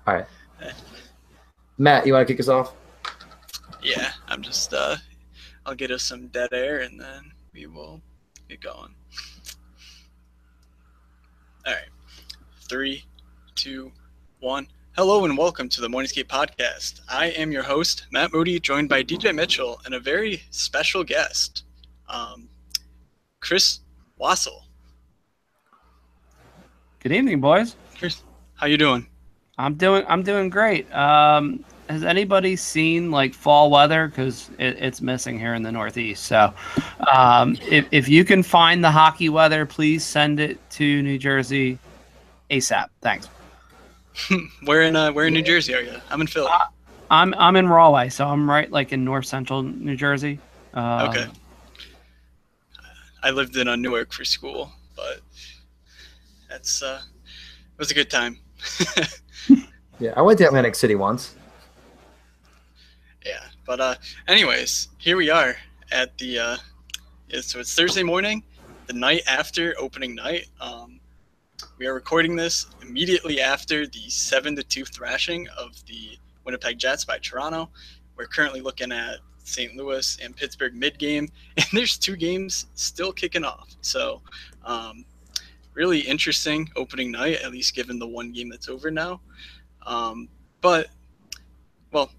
All right. Matt, you want to kick us off? Yeah, I'm just I'll get us some dead air and then we will get going. All right, three, two, one. Hello and welcome to the Morningscape Podcast. I am your host, Matt Moody, joined by DJ Mitchell and a very special guest, um, Chris Wassel. Good evening, boys. Chris, how you doing? I'm doing great. Has anybody seen like fall weather? Because it's missing here in the Northeast. So, if you can find the hockey weather, please send it to New Jersey ASAP. Thanks. Where in New Jersey are you? I'm in Philly. I'm in Rahway, so I'm right like in north central New Jersey. Okay. I lived in Newark for school, but it was a good time. Yeah, I went to Atlantic City once. Yeah, but anyways, here we are at the so it's Thursday morning, the night after opening night. We are recording this immediately after the 7-2 thrashing of the Winnipeg Jets by Toronto. We're currently looking at St. Louis and Pittsburgh mid-game, and there's two games still kicking off. So really interesting opening night, at least given the one game that's over now. But, well,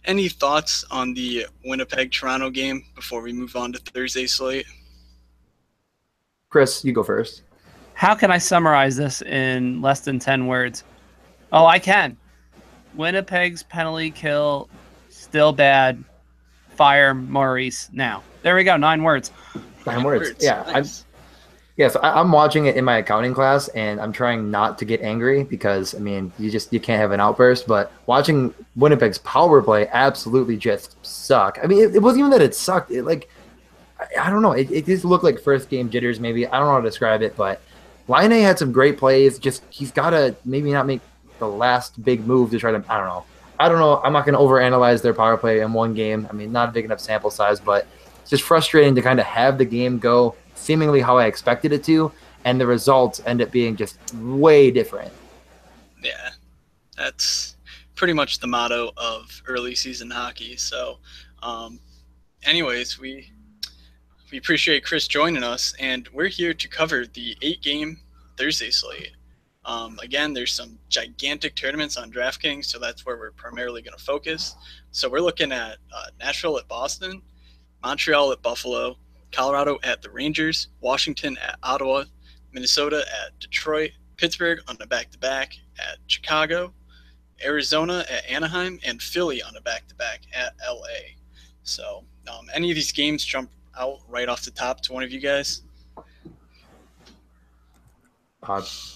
any thoughts on the Winnipeg-Toronto game before we move on to Thursday's slate? Chris, you go first. How can I summarize this in less than 10 words? Oh, I can. Winnipeg's penalty kill, still bad. Fire Maurice now. There we go, 9 words. 9 words. Yeah, Nice. So I'm watching it in my accounting class, and I'm trying not to get angry because I mean you can't have an outburst. But watching Winnipeg's power play absolutely just suck. I mean, it wasn't even that it sucked. I don't know. It just looked like first game jitters. Maybe I don't know how to describe it, but Laine had some great plays. Just he's got to maybe not make the last big move to try to. I don't know. I'm not going to overanalyze their power play in one game. I mean, not a big enough sample size, but it's just frustrating to kind of have the game go seemingly how I expected it to, and the results end up being just way different. Yeah, that's pretty much the motto of early season hockey. So, anyways, we appreciate Chris joining us, and we're here to cover the 8-game Thursday slate. Again, there's some gigantic tournaments on DraftKings, so that's where we're primarily going to focus. So we're looking at Nashville at Boston, Montreal at Buffalo, Colorado at the Rangers, Washington at Ottawa, Minnesota at Detroit, Pittsburgh on a back-to-back at Chicago, Arizona at Anaheim, and Philly on a back-to-back at LA. So any of these games jump out right off the top to one of you guys?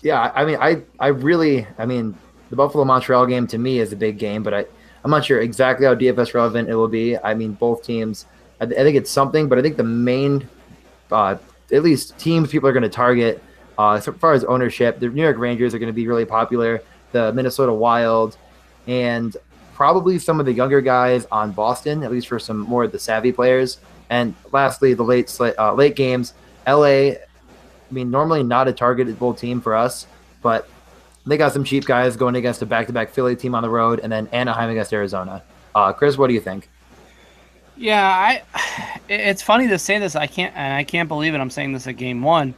Yeah, I mean, the Buffalo Montreal game to me is a big game, but I'm not sure exactly how DFS relevant it will be. I mean, both teams, I think it's something, but I think the main, at least teams people are going to target, as far as ownership, the New York Rangers are going to be really popular, the Minnesota Wild, and probably some of the younger guys on Boston, at least for some more of the savvy players. And lastly, the late games, LA. I mean, normally not a targetable team for us, but they got some cheap guys going against a back-to-back Philly team on the road, and then Anaheim against Arizona. Chris, what do you think? Yeah, it's funny to say this. I can't believe it. I'm saying this at game 1.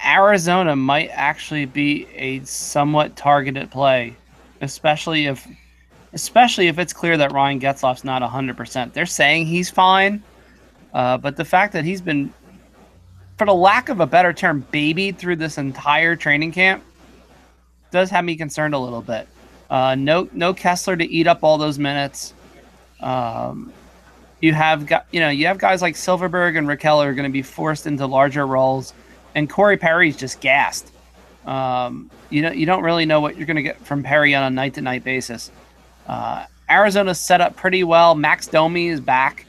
Arizona might actually be a somewhat targeted play, especially if it's clear that Ryan Getzlaf's not 100%. They're saying he's fine, but the fact that he's been, for the lack of a better term, babied through this entire training camp does have me concerned a little bit. No Kessler to eat up all those minutes. You have guys like Silverberg and Raquel are going to be forced into larger roles, and Corey Perry's just gassed. You don't really know what you're going to get from Perry on a night-to-night basis. Arizona's set up pretty well. Max Domi is back,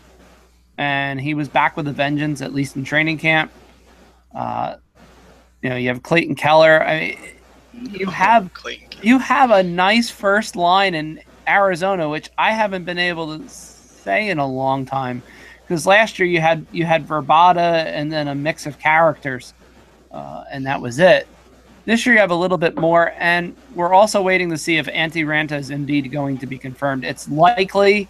and he was back with a vengeance, at least in training camp. You have Clayton Keller. I mean, you have a nice first line in Arizona, which I haven't been able to say in a long time, because last year you had Verbata and then a mix of characters, and that was it. This year you have a little bit more, and we're also waiting to see if Antti Ranta is indeed going to be confirmed. It's likely.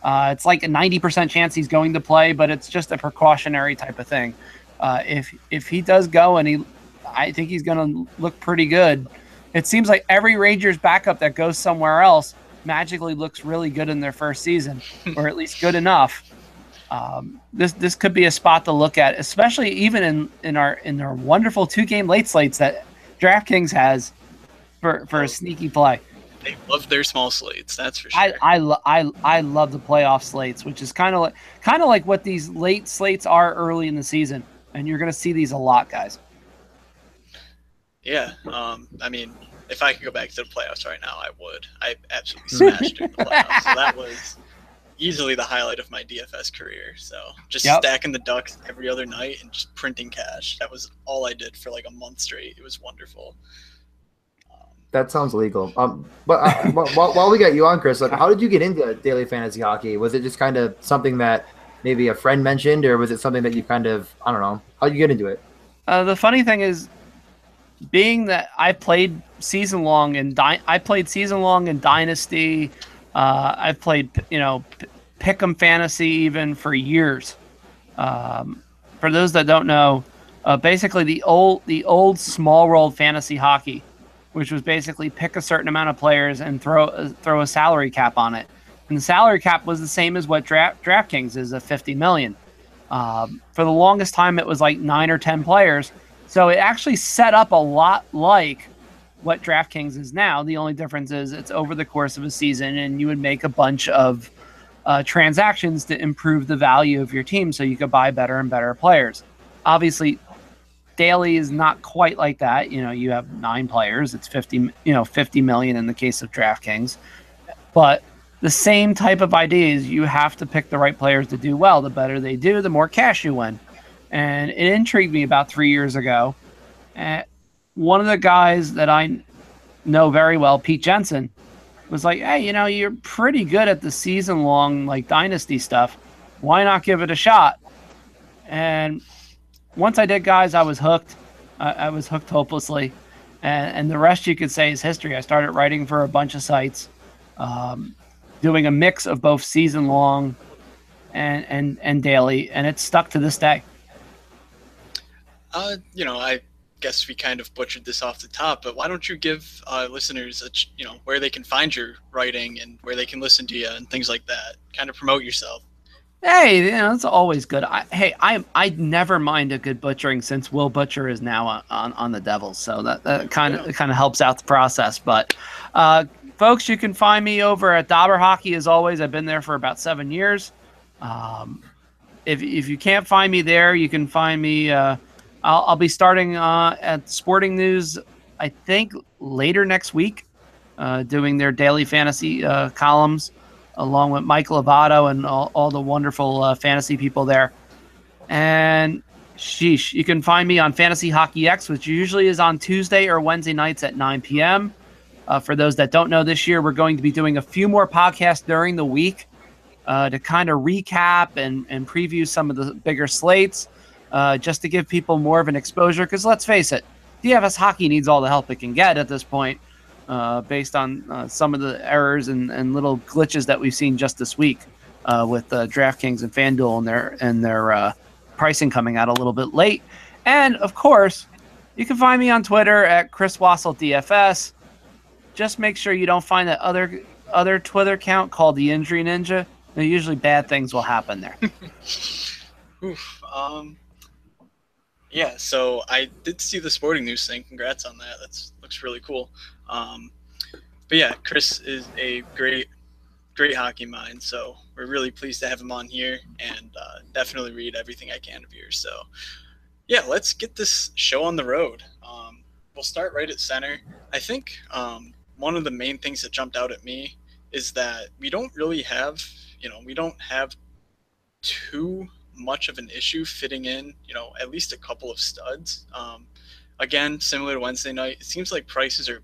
It's like a 90% chance he's going to play, but it's just a precautionary type of thing. If he does go, and I think he's going to look pretty good. It seems like every Rangers backup that goes somewhere else magically looks really good in their first season, or at least good enough. This could be a spot to look at, especially even in our wonderful 2-game late slates that DraftKings has for a sneaky play. They love their small slates, that's for sure. I love the playoff slates, which is kind of like what these late slates are early in the season, and you're going to see these a lot, guys. Yeah, I mean, if I could go back to the playoffs right now, I would. I absolutely smashed in the playoffs. So that was easily the highlight of my DFS career. So just stacking the Ducks every other night and just printing cash. That was all I did for like a month straight. It was wonderful. That sounds legal. But while we got you on, Chris, like, how did you get into daily fantasy hockey? Was it just kind of something that maybe a friend mentioned, or was it something that you kind of, I don't know, how did you get into it? The funny thing is, being that I played season long in Dynasty, I've played Pick'em Fantasy even for years. For those that don't know, basically the old small world fantasy hockey, which was basically pick a certain amount of players and throw a salary cap on it, and the salary cap was the same as what DraftKings is, of $50 million. For the longest time, it was like 9 or 10 players. So it actually set up a lot like what DraftKings is now. The only difference is it's over the course of a season, and you would make a bunch of transactions to improve the value of your team so you could buy better and better players. Obviously, daily is not quite like that. You have 9 players. It's 50 million in the case of DraftKings. But the same type of idea is you have to pick the right players to do well. The better they do, the more cash you win. And it intrigued me about 3 years ago. And one of the guys that I know very well, Pete Jensen, was like, hey, you're pretty good at the season-long, like, Dynasty stuff. Why not give it a shot? And once I did, guys, I was hooked. I was hooked hopelessly. And the rest, you could say, is history. I started writing for a bunch of sites, doing a mix of both season-long and daily, and it's stuck to this day. I guess we kind of butchered this off the top, but why don't you give listeners, where they can find your writing and where they can listen to you and things like that? Kind of promote yourself. Hey, it's always good. I never mind a good butchering, since Will Butcher is now on the Devils, so that kind of helps out the process. But folks, you can find me over at Dauber Hockey as always. I've been there for about 7 years. If you can't find me there, you can find me. I'll be starting at Sporting News, I think, later next week, doing their daily fantasy columns, along with Mike Lovato and all the wonderful fantasy people there. And sheesh, you can find me on Fantasy Hockey X, which usually is on Tuesday or Wednesday nights at 9 p.m. For those that don't know, this year we're going to be doing a few more podcasts during the week to kind of recap and preview some of the bigger slates, just to give people more of an exposure. Because let's face it, DFS hockey needs all the help it can get at this point, based on some of the errors and little glitches that we've seen just this week with DraftKings and FanDuel and their pricing coming out a little bit late. And of course, you can find me on Twitter at Chris Wassel DFS. Just make sure you don't find that other Twitter account called the Injury Ninja. Usually bad things will happen there. Oof. Yeah, so I did see the Sporting News thing. Congrats on that. That looks really cool. But yeah, Chris is a great hockey mind, so we're really pleased to have him on here, and definitely read everything I can of yours. So yeah, let's get this show on the road. We'll start right at center. I think one of the main things that jumped out at me is that we don't really have, we don't have too much of an issue fitting in, at least a couple of studs. Again, similar to Wednesday night, it seems like prices are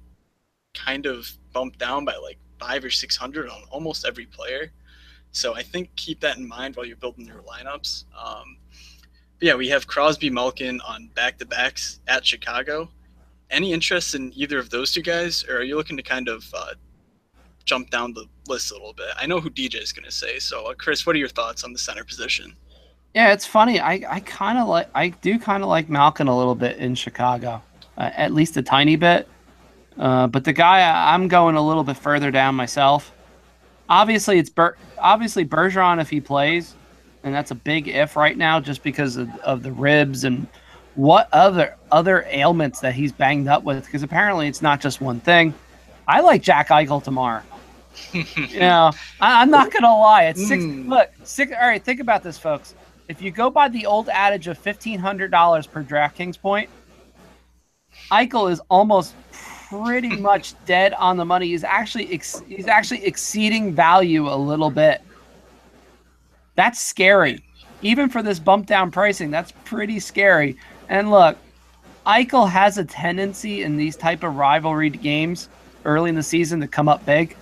kind of bumped down by like 500 or 600 on almost every player. So I think keep that in mind while you're building your lineups. But yeah, we have Crosby Malkin on back-to-backs at Chicago. any interest in either of those two guys, or are you looking to kind of jump down the list a little bit? I know who DJ is going to say. So, Chris, what are your thoughts on the center position? Yeah, it's funny. I do kind of like Malkin a little bit in Chicago, at least a tiny bit. But the guy I'm going a little bit further down myself. Obviously, obviously Bergeron if he plays, and that's a big if right now, just because of the ribs and what other ailments that he's banged up with. Because apparently it's not just one thing. I like Jack Eichel tomorrow. I'm not gonna lie. It's six. Look, six. All right, think about this, folks. If you go by the old adage of $1,500 per DraftKings point, Eichel is almost pretty much dead on the money. He's actually exceeding value a little bit. That's scary. Even for this bump down pricing, that's pretty scary. And look, Eichel has a tendency in these type of rivalry games early in the season to come up big.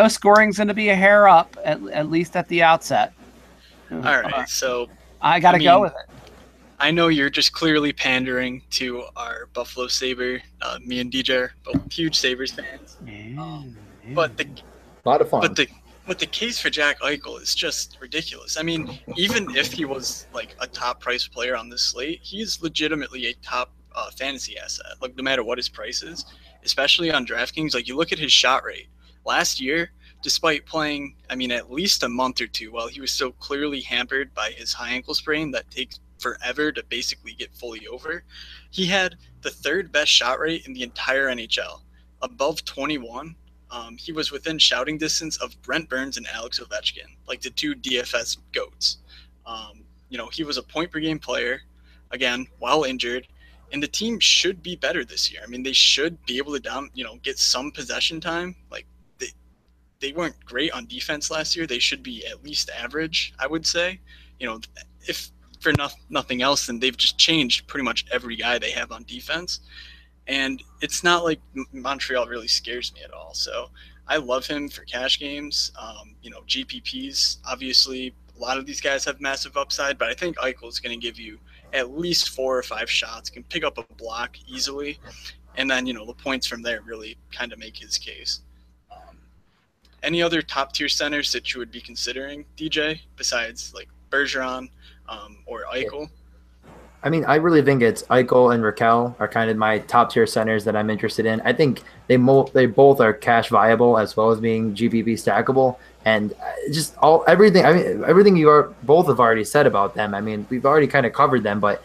Scoring's going to be a hair up, at least at the outset. All right, so I got to go with it. I know you're just clearly pandering to our Buffalo Sabre. Me and DJ are both huge Sabres fans. But a lot of fun. But the case for Jack Eichel is just ridiculous. I mean, even if he was like a top price player on this slate, he's legitimately a top fantasy asset. Like no matter what his price is, especially on DraftKings. Like you look at his shot rate last year. Despite playing, at least a month or two while he was so clearly hampered by his high ankle sprain that takes forever to basically get fully over, he had the third best shot rate in the entire NHL, above 21. He was within shouting distance of Brent Burns and Alex Ovechkin, like the two DFS goats. He was a point per game player, again, while injured, and the team should be better this year. They should be able to get some possession time. Like they weren't great on defense last year. They should be at least average, I would say. If for nothing else, then they've just changed pretty much every guy they have on defense. And it's not like Montreal really scares me at all. So I love him for cash games. GPPs, obviously, a lot of these guys have massive upside, but I think Eichel is going to give you at least 4 or 5 shots, can pick up a block easily. And then, the points from there really kind of make his case. Any other top tier centers that you would be considering, DJ, besides like Bergeron or Eichel? I really think it's Eichel and Raquel are kind of my top tier centers that I'm interested in. I think they both are cash viable as well as being GPP stackable, and just everything. Everything both have already said about them. We've already kind of covered them, but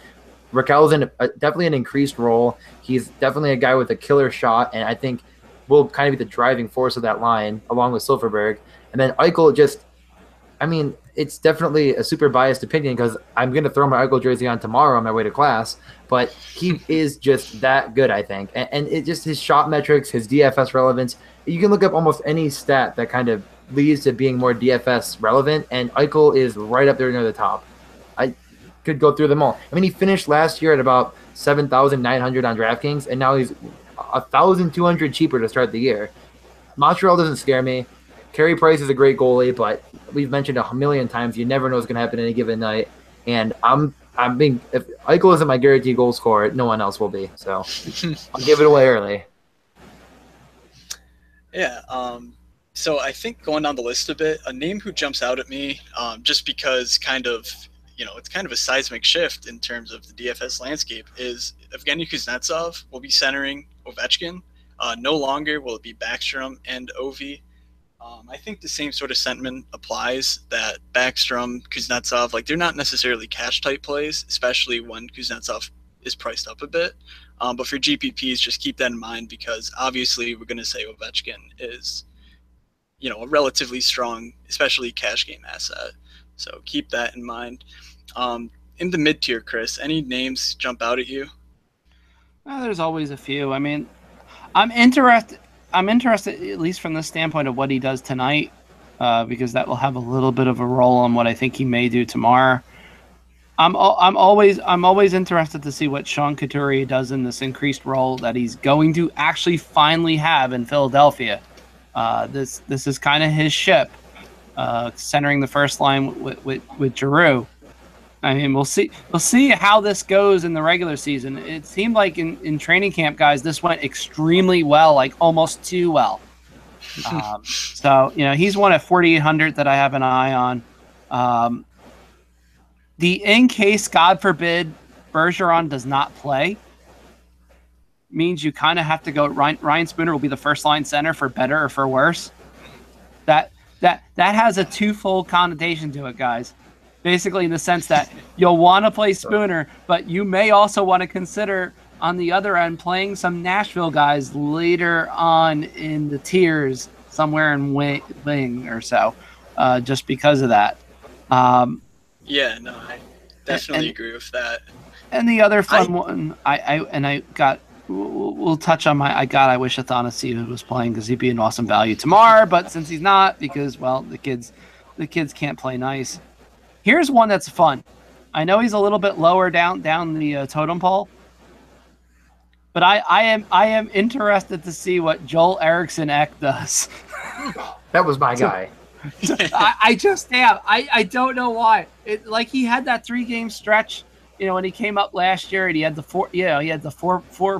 Raquel's in definitely an increased role. He's definitely a guy with a killer shot, and I think will kind of be the driving force of that line along with Silverberg. And then Eichel it's definitely a super biased opinion because I'm going to throw my Eichel jersey on tomorrow on my way to class, but he is just that good, I think. And it just his shot metrics, his DFS relevance, you can look up almost any stat that kind of leads to being more DFS relevant, and Eichel is right up there near the top. I could go through them all. He finished last year at about 7,900 on DraftKings, and now he's 1,200 cheaper to start the year. Montreal doesn't scare me. Carey Price is a great goalie, but we've mentioned a million times you never know what's going to happen any given night. And if Eichel isn't my guaranteed goal scorer, no one else will be. So I'll give it away early. Yeah. So I think going down the list a bit, a name who jumps out at me, just because it's kind of a seismic shift in terms of the DFS landscape, is Evgeny Kuznetsov will be centering Ovechkin. No longer will it be Backstrom and Ovi. I think the same sort of sentiment applies, that Backstrom, Kuznetsov, they're not necessarily cash type plays, especially when Kuznetsov is priced up a bit. But for GPPs, just keep that in mind, because obviously we're going to say Ovechkin is, a relatively strong, especially cash game asset. So keep that in mind. In the mid tier, Chris, any names jump out at you? There's always a few. I'm interested, at least from the standpoint of what he does tonight, because that will have a little bit of a role on what I think he may do tomorrow. I'm always interested to see what Sean Couturier does in this increased role that he's going to actually finally have in Philadelphia. This is kind of his ship, centering the first line with Giroux. I mean, we'll see. We'll see how this goes in the regular season. It seemed like in training camp, guys, this went extremely well, like almost too well. So he's one at 4,800 that I have an eye on. The in case, God forbid, Bergeron does not play, means you kind of have to go. Ryan Spooner will be the first line center for better or for worse. That has a twofold connotation to it, guys. Basically, in the sense that you'll want to play Spooner, but you may also want to consider on the other end playing some Nashville guys later on in the tiers, somewhere in wing or so, just because of that. Yeah, no, I definitely agree with that. And the other fun one, we'll touch on I wish Athanasia was playing because he'd be an awesome value tomorrow, but since he's not, because the kids can't play nice. Here's one that's fun. I know he's a little bit lower down the totem pole, but I am interested to see what Joel Eriksson Ek does. That was my guy. I just am. I don't know why. He had that 3-game stretch, when he came up last year, and he had the four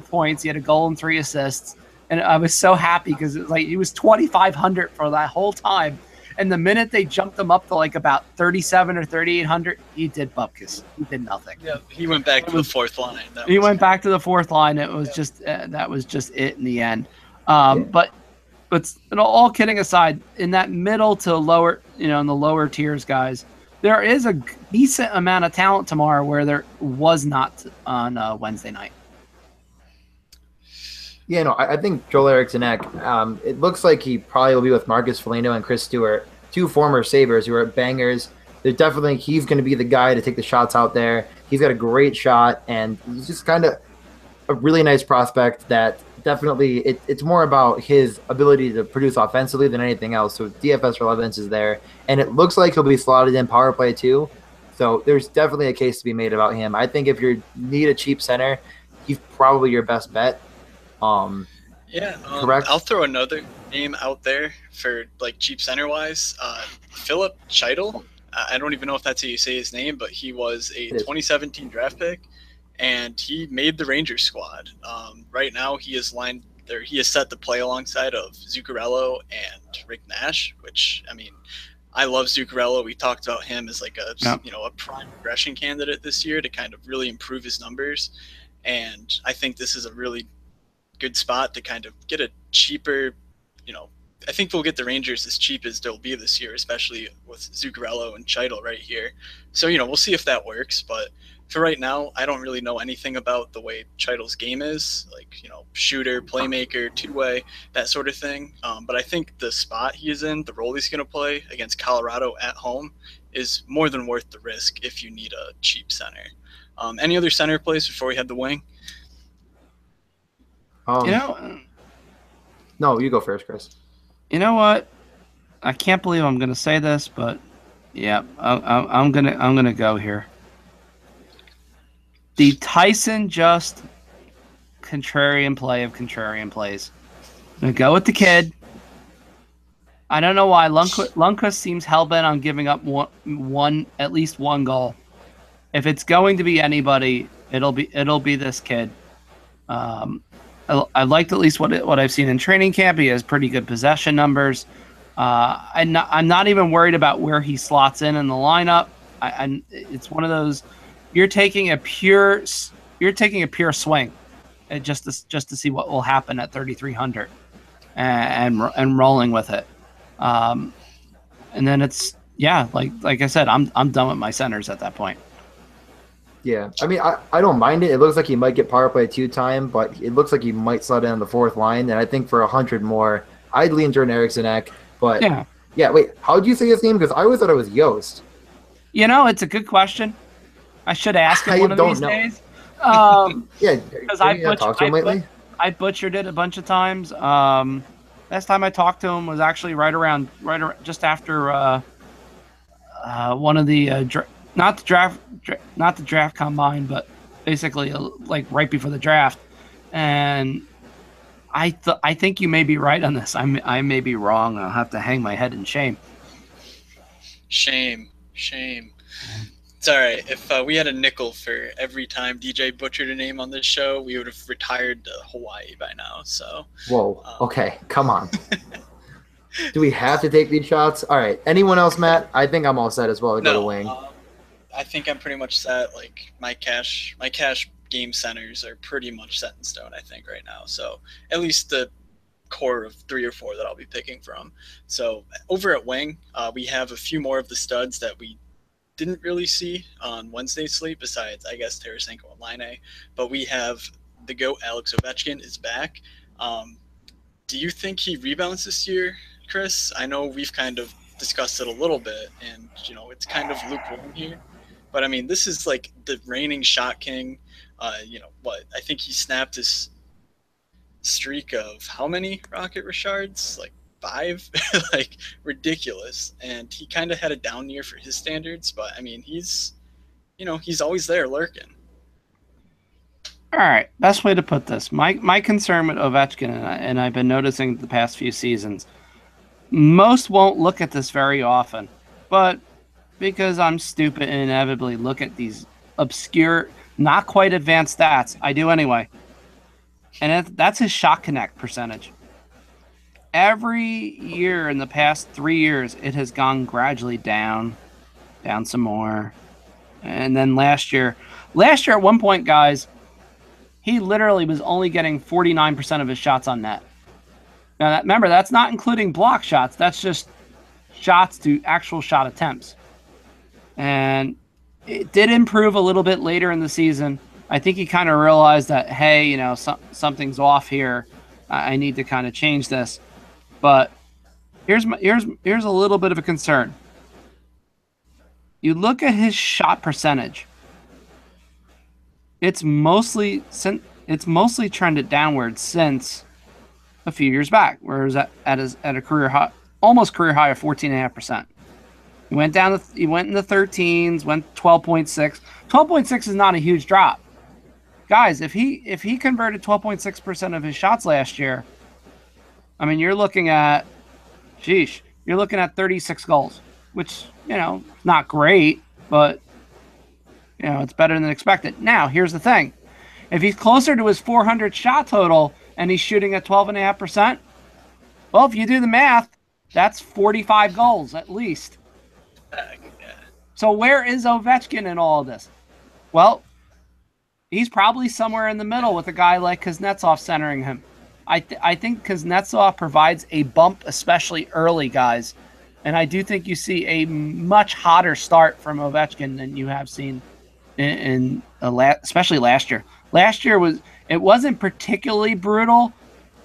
points, he had a goal and 3 assists, and I was so happy because he was 2,500 for that whole time. And the minute they jumped him up to about 37 or 3,800, he did bupkis. He did nothing. Yeah, he went back to the fourth line. Back to the fourth line. It was just that was just it in the end. But all kidding aside, in that middle to lower, in the lower tiers, guys, there is a decent amount of talent tomorrow where there was not on Wednesday night. Yeah, no, I think Joel Eriksson Ek, it looks like he probably will be with Marcus Foligno and Chris Stewart, 2 former Sabres who are bangers. He's going to be the guy to take the shots out there. He's got a great shot, and he's just kind of a really nice prospect that definitely it's more about his ability to produce offensively than anything else. So DFS relevance is there, and it looks like he'll be slotted in power play too. So there's definitely a case to be made about him. I think if you need a cheap center, he's probably your best bet. Correct. I'll throw another name out there for cheap center wise. Philip Scheidel. I don't even know if that's how you say his name, but he was a 2017 draft pick, and he made the Rangers squad. Right now, he is set to play alongside of Zuccarello and Rick Nash, which I love Zuccarello. We talked about him as a prime progression candidate this year to kind of really improve his numbers, and I think this is a really good spot to kind of get a cheaper, I think we'll get the Rangers as cheap as they'll be this year, especially with Zuccarello and Scheidel right here. So, we'll see if that works. But for right now, I don't really know anything about the way Scheidel's game is, shooter, playmaker, two-way, that sort of thing. But I think the spot he is in, the role he's going to play against Colorado at home, is more than worth the risk if you need a cheap center. Any other center plays before we head the wing? No, you go first, Chris. You know what? I can't believe I'm going to say this, but yeah, I'm gonna go here. The Tyson just contrarian play of contrarian plays. I'm gonna go with the kid. I don't know why Lundqvist seems hellbent on giving up at least one goal. If it's going to be anybody, it'll be this kid. I liked at least what I've seen in training camp. He has pretty good possession numbers. I'm not even worried about where he slots in the lineup. It's one of those you're taking a pure swing, just to see what will happen at 3,300, and rolling with it. And then it's like I said, I'm done with my centers at that point. Yeah, I don't mind it. It looks like he might get power play 2 time, but it looks like he might slot in on the 4th line. And I think for 100 more, I'd lean Jordan Eriksson Ek. But yeah, wait, how did you say his name? Because I always thought it was Yost. It's a good question. I should ask him one of these days. Yeah, because talked to him lately. I butchered it a bunch of times. Last time I talked to him was actually right around just after one of the not the draft combine, but basically right before the draft. And I think you may be right on this. I may be wrong. I'll have to hang my head in shame. Shame. It's all right. If we had a nickel for every time DJ butchered a name on this show, we would have retired to Hawaii by now. So, Whoa. Okay. Come on. Do we have to take these shots? All right. Anyone else, Matt? I think I'm all set as well to go to wing. I think I'm pretty much set. Like my cash game centers are pretty much set in stone, I think, right now. So at least the core of 3 or 4 that I'll be picking from. So over at wing, we have a few more of the studs that we didn't really see on Wednesday's slate, besides, I guess, Tarasenko and Line. But we have the GOAT Alex Ovechkin is back. Do you think he rebounds this year, Chris? I know we've kind of discussed it a little bit, and, you know, it's kind of lukewarm here. But, I mean, this is like the reigning shot king. You know, what? I think he snapped his streak of how many Rocket Richards? Like 5? Like, ridiculous. And he kind of had a down year for his standards. But, I mean, he's always there lurking. All right, best way to put this. My concern with Ovechkin, and I've been noticing the past few seasons, most won't look at this very often. But because I'm stupid and inevitably look at these obscure, not quite advanced stats, I do anyway. And that's his shot connect percentage. Every year in the past 3 years, it has gone gradually down some more. And then last year at one point, guys, he literally was only getting 49% of his shots on net. Now, remember, that's not including block shots. That's just shots to actual shot attempts. And it did improve a little bit later in the season. I think he kind of realized that, hey, you know, something's off here. I need to kind of change this. But here's a little bit of a concern. You look at his shot percentage. It's mostly trended downward since a few years back, where it was at a career high, almost career high of 14.5%. He went in the 13s, went 12.6. 12.6 is not a huge drop. Guys, if he converted 12.6% of his shots last year, I mean, you're looking at 36 goals, which, you know, not great, but, you know, it's better than expected. Now, here's the thing. If he's closer to his 400 shot total and he's shooting at 12.5%, well, if you do the math, that's 45 goals at least. So where is Ovechkin in all of this? Well, he's probably somewhere in the middle with a guy like Kuznetsov centering him. I think Kuznetsov provides a bump, especially early, guys. And I do think you see a much hotter start from Ovechkin than you have seen especially last year. Last year wasn't particularly brutal,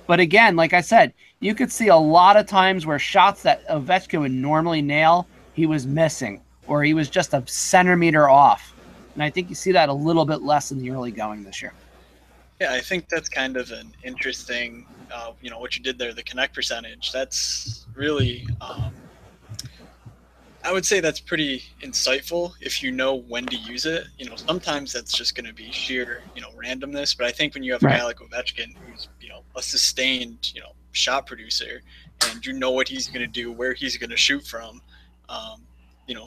but again, like I said, you could see a lot of times where shots that Ovechkin would normally nail, he was missing, or he was just a centimeter off. And I think you see that a little bit less in the early going this year. Yeah, I think that's kind of an interesting, you know, what you did there, the connect percentage. That's really, I would say that's pretty insightful if you know when to use it. You know, sometimes that's just going to be sheer, you know, randomness. But I think when you have a guy like Ovechkin, who's, you know, a sustained, you know, shot producer, and you know what he's going to do, where he's going to shoot from, you know,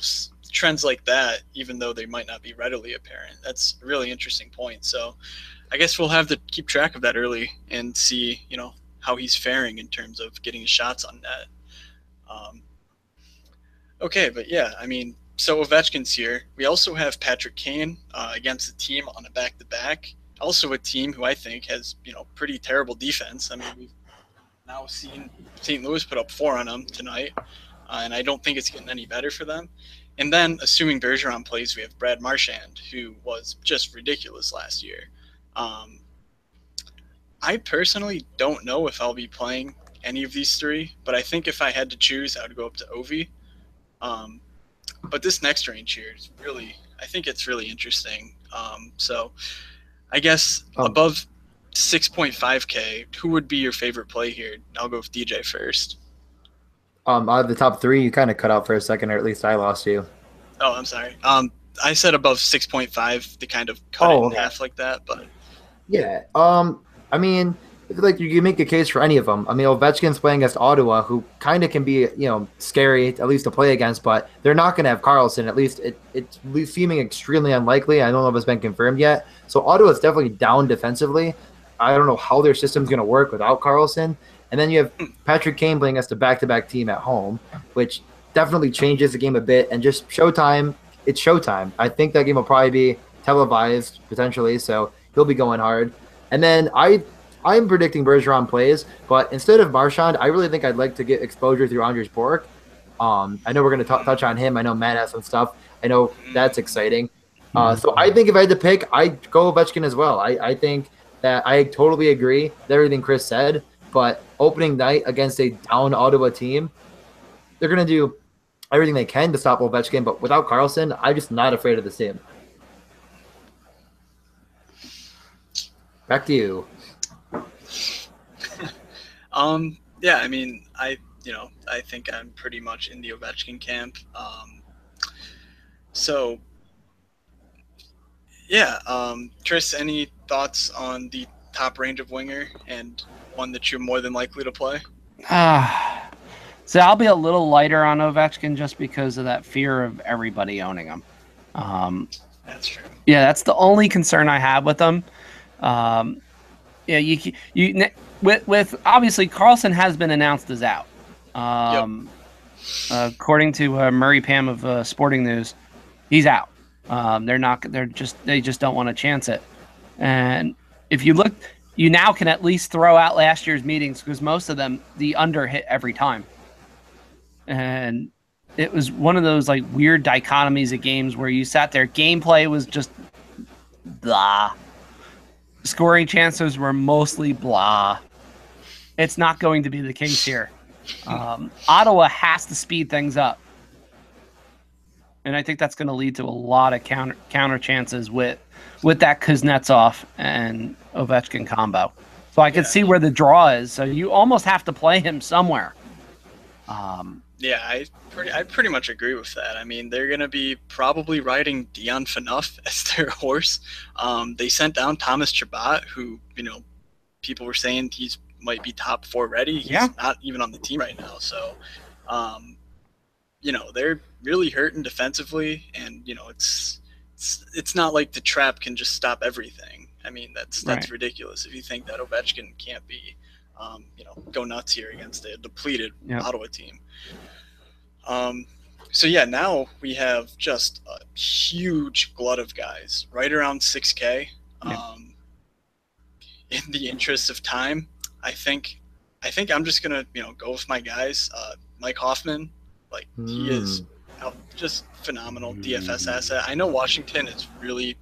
trends like that, even though they might not be readily apparent, that's a really interesting point. So I guess we'll have to keep track of that early and see, you know, how he's faring in terms of getting his shots on net. Okay, but yeah, I mean, so Ovechkin's here. We also have Patrick Kane against the team on a back-to-back. Also a team who I think has, you know, pretty terrible defense. I mean, we've now seen St. Louis put up 4 on them tonight, and I don't think it's getting any better for them. And then, assuming Bergeron plays, we have Brad Marchand, who was just ridiculous last year. I personally don't know if I'll be playing any of these 3, but I think if I had to choose, I would go up to Ovi. But this next range here is really, I think it's really interesting. So I guess above 6.5K, who would be your favorite play here? I'll go with DJ first. Out of the top 3, you kind of cut out for a second, or at least I lost you. Oh, I'm sorry. I said above 6.5 to kind of cut it in half like that, but yeah. I mean, I feel like you can make a case for any of them. I mean, Ovechkin's playing against Ottawa, who kind of can be, scary at least to play against, but they're not going to have Carlson. At least it's seeming extremely unlikely. I don't know if it's been confirmed yet. So Ottawa's definitely down defensively. I don't know how their system's going to work without Carlson. And then you have Patrick Kane playing against a back-to-back team at home, which definitely changes the game a bit. And just Showtime, it's Showtime. I think that game will probably be televised potentially, so he'll be going hard. And then I'm predicting Bergeron plays, but instead of Marchand, I really think I'd like to get exposure through Andres Bork. I know we're going to touch on him. I know Matt has some stuff. I know that's exciting. So I think if I had to pick, I'd go Ovechkin as well. I think that I totally agree with everything Chris said, but opening night against a down Ottawa team, they're going to do everything they can to stop Ovechkin, but without Carlson, I'm just not afraid of this team. Back to you. Yeah, I mean, I think I'm pretty much in the Ovechkin camp. So yeah, Tris, any thoughts on the top range of winger and one that you're more than likely to play? So I'll be a little lighter on Ovechkin just because of that fear of everybody owning him. That's true. Yeah, that's the only concern I have with him. Yeah, you with obviously Carlson has been announced as out. According to Murray Pam of Sporting News, he's out. They just don't want to chance it. And if you look, you now can at least throw out last year's meetings because most of them the under hit every time. And it was one of those like weird dichotomies of games where you sat there, gameplay was just blah. Scoring chances were mostly blah. It's not going to be the case here. Ottawa has to speed things up. And I think that's going to lead to a lot of counter chances with that Kuznetsov and Ovechkin combo. So I can see where the draw is. So you almost have to play him somewhere. Yeah, I pretty much agree with that. I mean, they're going to be probably riding Dion Phaneuf as their horse. They sent down Thomas Chabot, who, people were saying he's might be top 4 ready. He's not even on the team right now. So, they're really hurting defensively, and, it's not like the trap can just stop everything. I mean, that's ridiculous if you think that Ovechkin can't be, go nuts here against a depleted Ottawa team. So yeah, now we have just a huge glut of guys, right around 6K. In the interest of time, I think I'm just gonna go with my guys. Mike Hoffman, he is just phenomenal DFS asset. I know Washington is really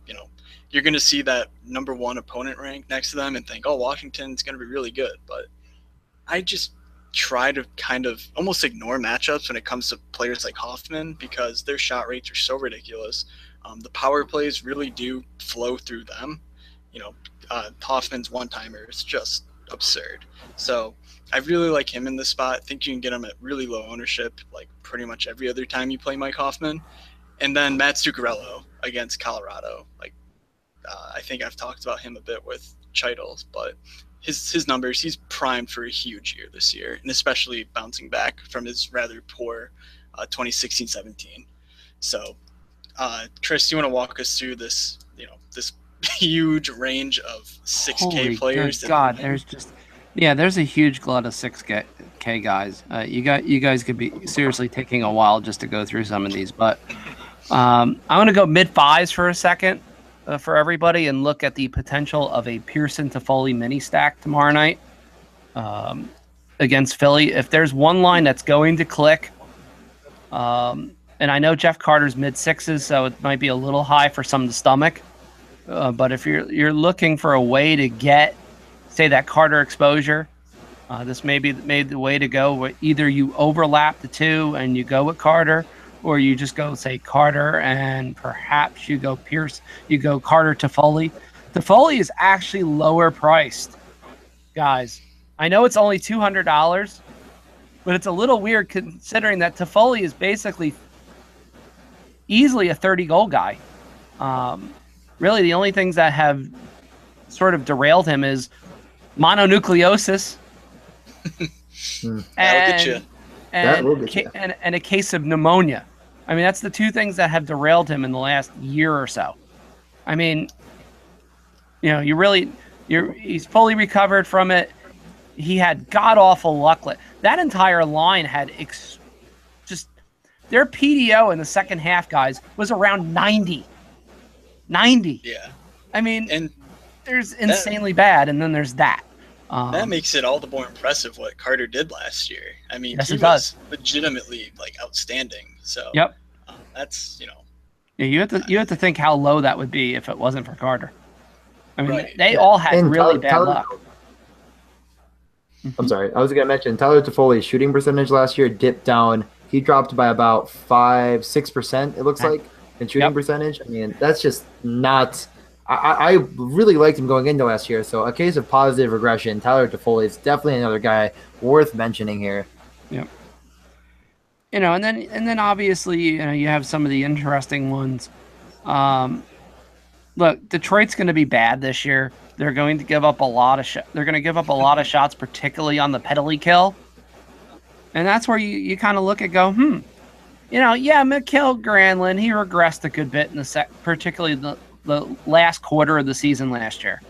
you're gonna see that number 1 opponent rank next to them and think, oh, Washington's gonna be really good, but I just try to kind of almost ignore matchups when it comes to players like Hoffman because their shot rates are so ridiculous. The power plays really do flow through them. Hoffman's one-timer is just absurd. So I really like him in this spot. I think you can get him at really low ownership, like pretty much every other time you play Mike Hoffman. And then Matt Zuccarello against Colorado. I think I've talked about him a bit with Chitals, but his numbers, he's primed for a huge year this year, and especially bouncing back from his rather poor 2016-17. So, Chris, you want to walk us through this, this huge range of 6K players? Good God, there's a huge glut of 6K guys. You guys could be seriously taking a while just to go through some of these, but I'm going to go mid-5s for a second. For everybody and look at the potential of a Pearson Toffoli mini stack tomorrow night against Philly. If there's one line that's going to click, and I know Jeff Carter's mid-6s, so it might be a little high for some to stomach. But if you're looking for a way to get, say, that Carter exposure, this may be the way to go. Where either you overlap the two and you go with Carter, or you just go, say, Carter, and perhaps you go Carter Toffoli. Toffoli is actually lower priced, guys. I know it's only $200, but it's a little weird considering that Toffoli is basically easily a 30-goal guy. Really, the only things that have sort of derailed him is mononucleosis, That'll get you. That will get you. And a case of pneumonia. I mean, that's the two things that have derailed him in the last year or so. I mean, he's fully recovered from it. He had god-awful luck. That entire line had just their PDO in the second half, guys, was around 90. 90. Yeah. I mean, and there's insanely bad, and then there's that. That makes it all the more impressive what Carter did last year. I mean, yes, he was legitimately outstanding. So yep, that's Yeah, you have to think how low that would be if it wasn't for Carter. I mean, right. they all had really bad luck. I'm sorry. I was going to mention Tyler Toffoli's shooting percentage last year dipped down. He dropped by about 5-6%, it looks like, in shooting percentage. I mean, that's just not – I really liked him going into last year. So a case of positive regression. Tyler Toffoli is definitely another guy worth mentioning here. Yep. And then obviously, you have some of the interesting ones. Look, Detroit's going to be bad this year. They're going to give up a lot of they're going to give up a lot of shots, particularly on the penalty kill. And that's where you kind of look at McKill Granlund, he regressed a good bit in particularly the last quarter of the season last year.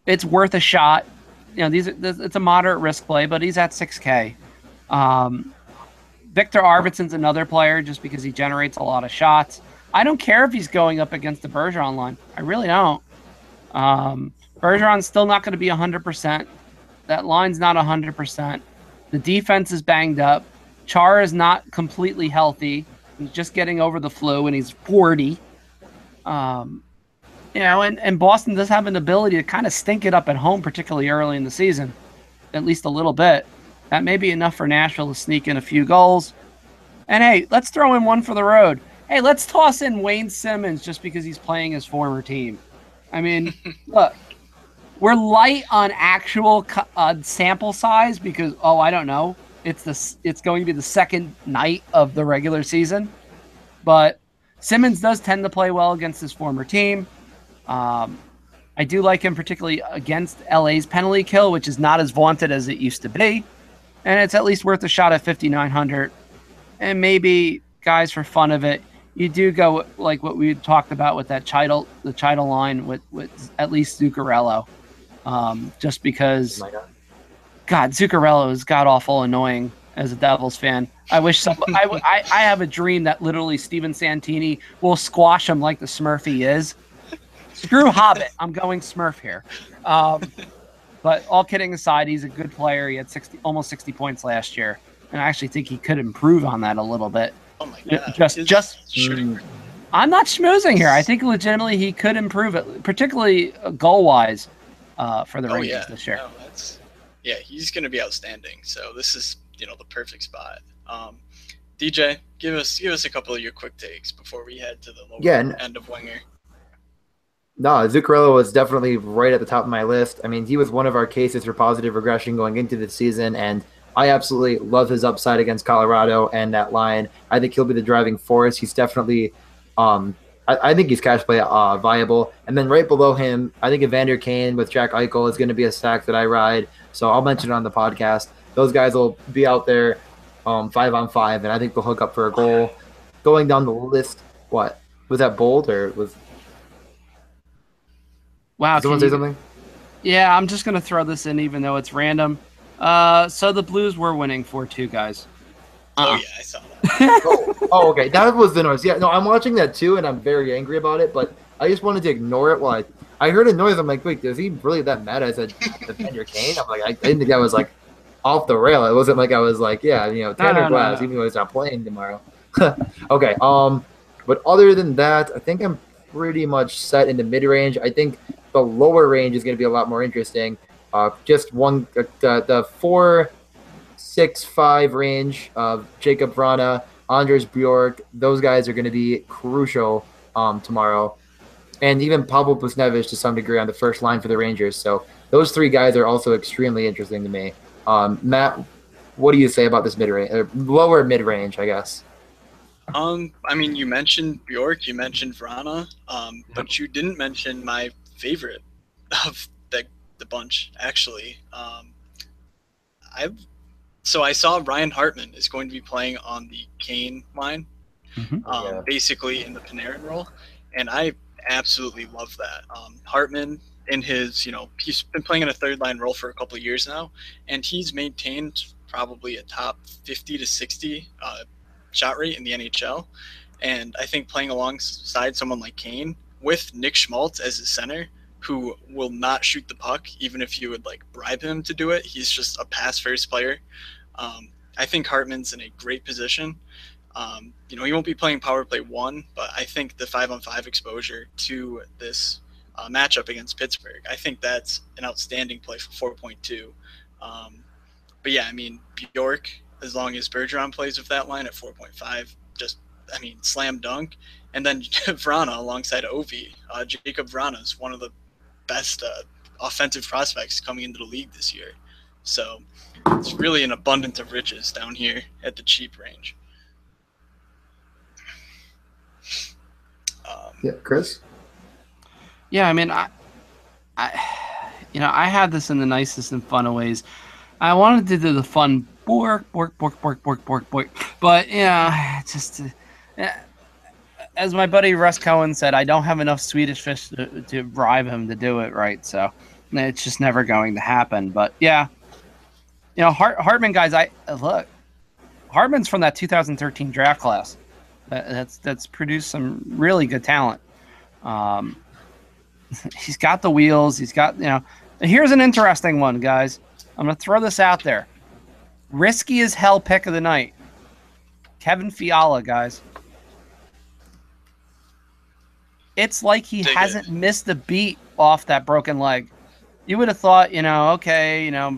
It's worth a shot. It's a moderate risk play, but he's at 6K. Victor Arvidsson's another player just because he generates a lot of shots. I don't care if he's going up against the Bergeron line. I really don't. Bergeron's still not going to be 100%. That line's not 100%. The defense is banged up. Char is not completely healthy. He's just getting over the flu, and he's 40. And Boston does have an ability to kind of stink it up at home, particularly early in the season, at least a little bit. That may be enough for Nashville to sneak in a few goals. And, hey, let's throw in one for the road. Hey, let's toss in Wayne Simmons just because he's playing his former team. I mean, look, we're light on actual sample size because, I don't know, it's going to be the second night of the regular season. But Simmons does tend to play well against his former team. I do like him particularly against LA's penalty kill, which is not as vaunted as it used to be. And it's at least worth a shot at 5,900. And maybe, guys, for fun of it, you do go like what we talked about with that the Chital line with at least Zuccarello. Just because, Zuccarello is god-awful annoying as a Devils fan. I wish I have a dream that literally Steven Santini will squash him like the Smurf he is. Screw Hobbit. I'm going Smurf here. But all kidding aside, he's a good player. He had almost 60 points last year. And I actually think he could improve on that a little bit. Oh my God. Just shooting. I'm not schmoozing here. I think legitimately he could improve it, particularly goal-wise for the Rangers this year. No, he's going to be outstanding. So this is, the perfect spot. DJ, give us a couple of your quick takes before we head to the lower end of Winger. No, Zuccarello was definitely right at the top of my list. I mean, he was one of our cases for positive regression going into the season, and I absolutely love his upside against Colorado and that line. I think he'll be the driving force. He's definitely I think he's cash play viable. And then right below him, I think Evander Kane with Jack Eichel is going to be a stack that I ride. So I'll mention it on the podcast. Those guys will be out there 5-on-5, and I think they'll hook up for a goal. Going down the list, what? Was that bold or was – Wow. Did someone say something? Yeah, I'm just going to throw this in even though it's random. So the Blues were winning 4-2, guys. Oh, yeah, I saw that. Okay. That was the noise. Yeah, no, I'm watching that too, and I'm very angry about it, but I just wanted to ignore it while I heard a noise. I'm like, wait, is he really that mad? I said, Evander Kane? I'm like, I didn't think that was, off the rail. It wasn't like I was like, Tanner Glass, even though he's not playing tomorrow. Okay, but other than that, I think I'm pretty much set in the mid-range. I think the lower range is going to be a lot more interesting. Just one, the 4-6-5 range of Jacob Vrana, Anders Bjork, those guys are going to be crucial tomorrow. And even Pavel Buchnevich to some degree on the first line for the Rangers. So those three guys are also extremely interesting to me. Matt, what do you say about this mid-range, lower mid-range, I guess? I mean, you mentioned Bjork, you mentioned Vrana, but you didn't mention my favorite of the the bunch, actually. I saw Ryan Hartman is going to be playing on the Kane line, basically in the Panarin role, and I absolutely love that. Hartman, in his, he's been playing in a third line role for a couple of years now, and he's maintained probably a top 50 to 60 shot rate in the NHL. And I think playing alongside someone like Kane with Nick Schmaltz as his center, who will not shoot the puck, even if you would like bribe him to do it. He's just a pass first player. I think Hartman's in a great position. He won't be playing power play 1, but I think the 5-on-5 exposure to this matchup against Pittsburgh, I think that's an outstanding play for 4.2. But yeah, I mean, Bjork, as long as Bergeron plays with that line at 4.5, slam dunk. And then Vrana alongside Ovi. Jacob Vrana is one of the best offensive prospects coming into the league this year. So it's really an abundance of riches down here at the cheap range. Chris? Yeah, I mean, I had this in the nicest and fun of ways. I wanted to do the fun bork, but just as my buddy Russ Cohen said, I don't have enough Swedish fish to bribe him to do it right, so it's just never going to happen. But yeah, Hartman, guys, Hartman's from that 2013 draft class. That's produced some really good talent. He's got the wheels. He's got, here's an interesting one, guys. I'm going to throw this out there. Risky as hell pick of the night. Kevin Fiala, guys. It's like he hasn't missed a beat off that broken leg. You would have thought,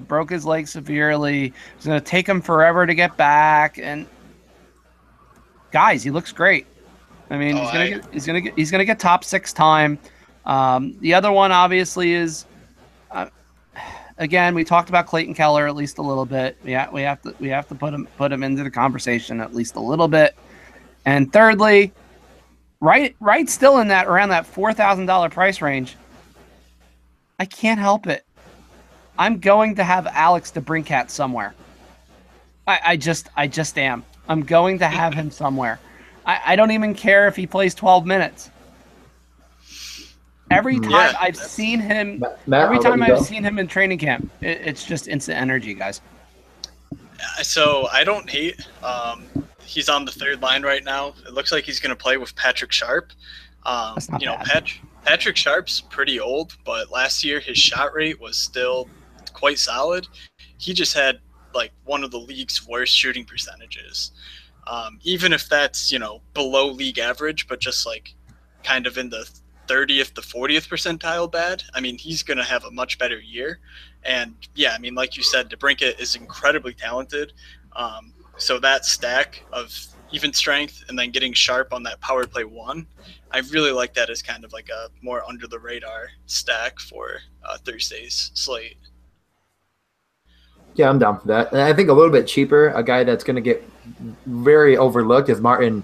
broke his leg severely. It's going to take him forever to get back. And guys, he looks great. I mean, he's gonna get top 6 time. The other one obviously is, again, we talked about Clayton Keller at least a little bit. Yeah, we have to put him into the conversation at least a little bit. And thirdly, right still in that around that $4,000 price range. I can't help it. I'm going to have Alex DeBrincat somewhere. I just am. I'm going to have him somewhere. I don't even care if he plays 12 minutes. Every time I've seen him, I've seen him in training camp, it's just instant energy, guys. So I don't hate. He's on the third line right now. It looks like he's going to play with Patrick Sharp. That's not bad. Patrick Sharp's pretty old, but last year his shot rate was still quite solid. He just had like one of the league's worst shooting percentages. Even if that's, below league average, but just like kind of in the 30th to 40th percentile bad. I mean, he's going to have a much better year. And yeah, I mean, like you said, DeBrincat is incredibly talented. So that stack of even strength and then getting Sharp on that power play 1, I really like that as kind of like a more under the radar stack for Thursday's slate. Yeah, I'm down for that. And I think a little bit cheaper, a guy that's going to get very overlooked is Martin.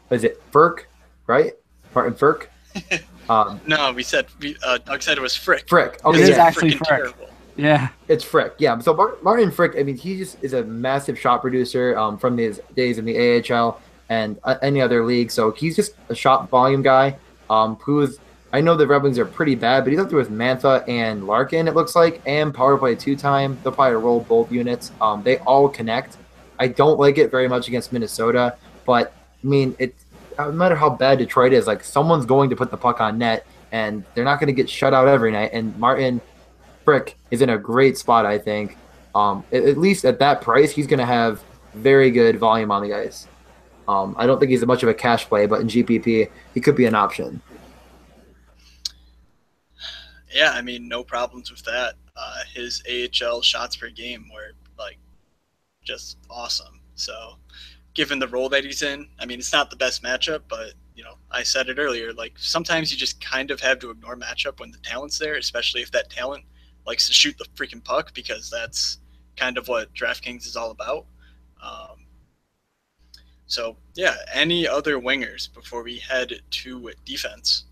Is it Firk, right? Martin Firk? No, Doug said it was Frick. Frick. Okay, it is actually Frick. Terrible. Yeah. It's Frick. Yeah. So Martin Frick, I mean, he just is a massive shot producer from his days in the AHL and any other league. So he's just a shot volume guy I know the Red Wings are pretty bad, but he's up there with Mantha and Larkin, it looks like, and power play 2 time. They'll probably roll both units. They all connect. I don't like it very much against Minnesota, but I mean, no matter how bad Detroit is, like someone's going to put the puck on net, and they're not going to get shut out every night. And Martin Frick is in a great spot, I think. At least at that price, he's going to have very good volume on the ice. I don't think he's much of a cash play, but in GPP, he could be an option. Yeah, I mean, no problems with that. His AHL shots per game were like just awesome. So given the role that he's in, I mean, it's not the best matchup, but I said it earlier, like sometimes you just kind of have to ignore matchup when the talent's there, especially if that talent likes to shoot the freaking puck, because that's kind of what DraftKings is all about. So yeah, any other wingers before we head to defense?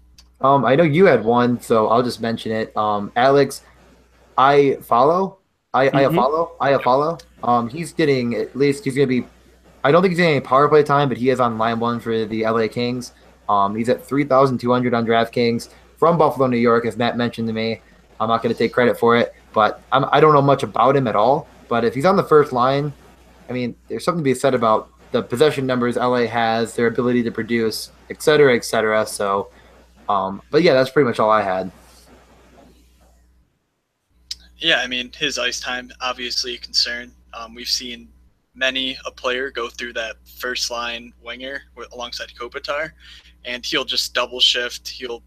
I know you had one, so I'll just mention it. Alex I follow. I Mhm. follow. I follow. He's getting at least he's gonna be. I don't think he's getting any power play time, but he is on line one for the LA Kings. He's at 3,200 on DraftKings from Buffalo, New York, as Matt mentioned to me. I'm not going to take credit for it, but I don't know much about him at all. But if he's on the first line, I mean, there's something to be said about the possession numbers LA has, their ability to produce, et cetera, et cetera. So, but yeah, that's pretty much all I had. Yeah, I mean, his ice time obviously a concern. We've seen many a player go through that first line winger alongside Kopitar, and he'll just double shift. He'll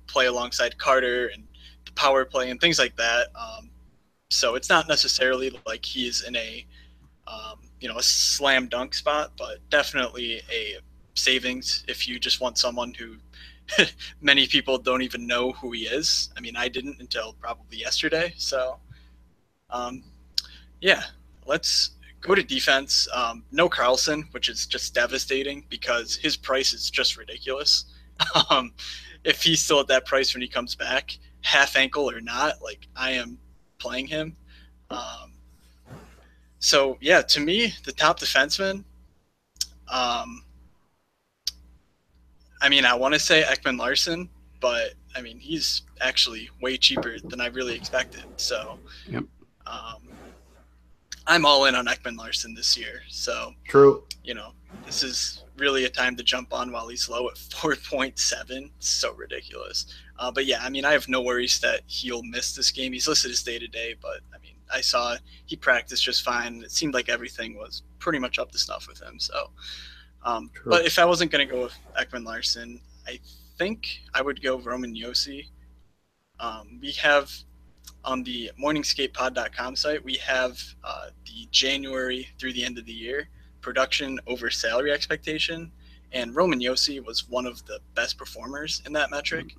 play alongside Carter and the power play and things like that. So it's not necessarily like he's in a slam dunk spot, but definitely a savings if you just want someone who many people don't even know who he is. I mean, I didn't until probably yesterday. So, um, yeah, let's go to defense. No Carlson, which is just devastating because his price is just ridiculous. Um, if he's still at that price when he comes back, half ankle or not, like I am playing him. Um, so yeah, to me, the top defenseman. Um, I mean, I want to say Ekman Larson, but I mean, he's actually way cheaper than I really expected. So, Yep. um, I'm all in on Ekman Larson this year. So, True. this is really a time to jump on while he's low at 4.7. It's so ridiculous. But yeah, I mean, I have no worries that he'll miss this game. He's listed as day to day, but I mean, I saw he practiced just fine. It seemed like everything was pretty much up to snuff with him. So, but if I wasn't going to go with Ekman Larson, I think I would go Roman Yossi. We have on the morningscapepod.com site, we have the January through the end of the year production over salary expectation. And Roman Yossi was one of the best performers in that metric,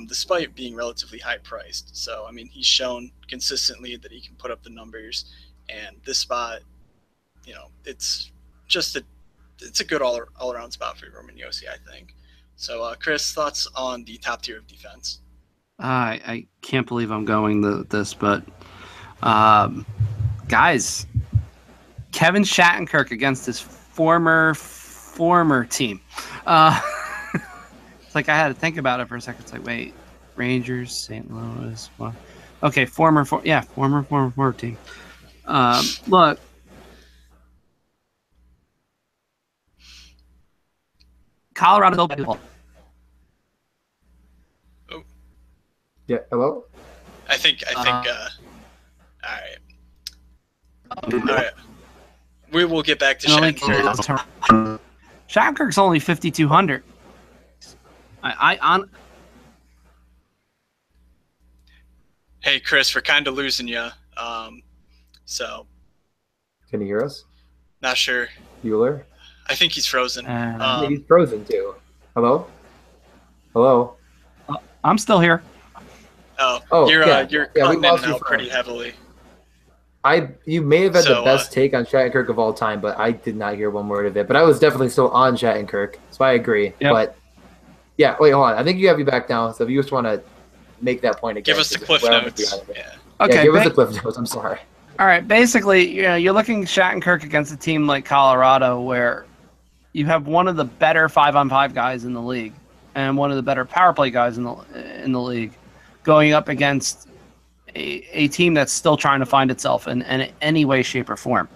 despite being relatively high priced. So, I mean, he's shown consistently that he can put up the numbers. And this spot, it's just it's a good all around spot for Roman Yossi, I think. So, Chris, thoughts on the top tier of defense? I can't believe I'm going this, but guys, Kevin Shattenkirk against his former team. It's like I had to think about it for a second. It's like, wait, Rangers, St. Louis. Well, okay, former team. Look. Colorado. Oh, Yeah. Hello. I think. All right. We will get back to Shattenkirk. Shattenkirk's only 5,200. Hey, Chris, we're kind of losing you. So. Can you hear us? Not sure. Bueller? I think he's frozen. He's frozen too. Hello? Hello? I'm still here. You're cutting in and out pretty heavily. You may have had the best take on Shattenkirk of all time, but I did not hear one word of it. But I was definitely still on Shattenkirk, so I agree. Yep. But yeah, wait, hold on. I think you have you back now. So if you just want to make that point again, give us the cliff notes. Yeah. Okay, give us the cliff notes. I'm sorry. All right, basically, you're looking at Shattenkirk against a team like Colorado, where you have one of the better 5-on-5 guys in the league and one of the better power play guys in the league, going up against a team that's still trying to find itself in any way, shape, or form.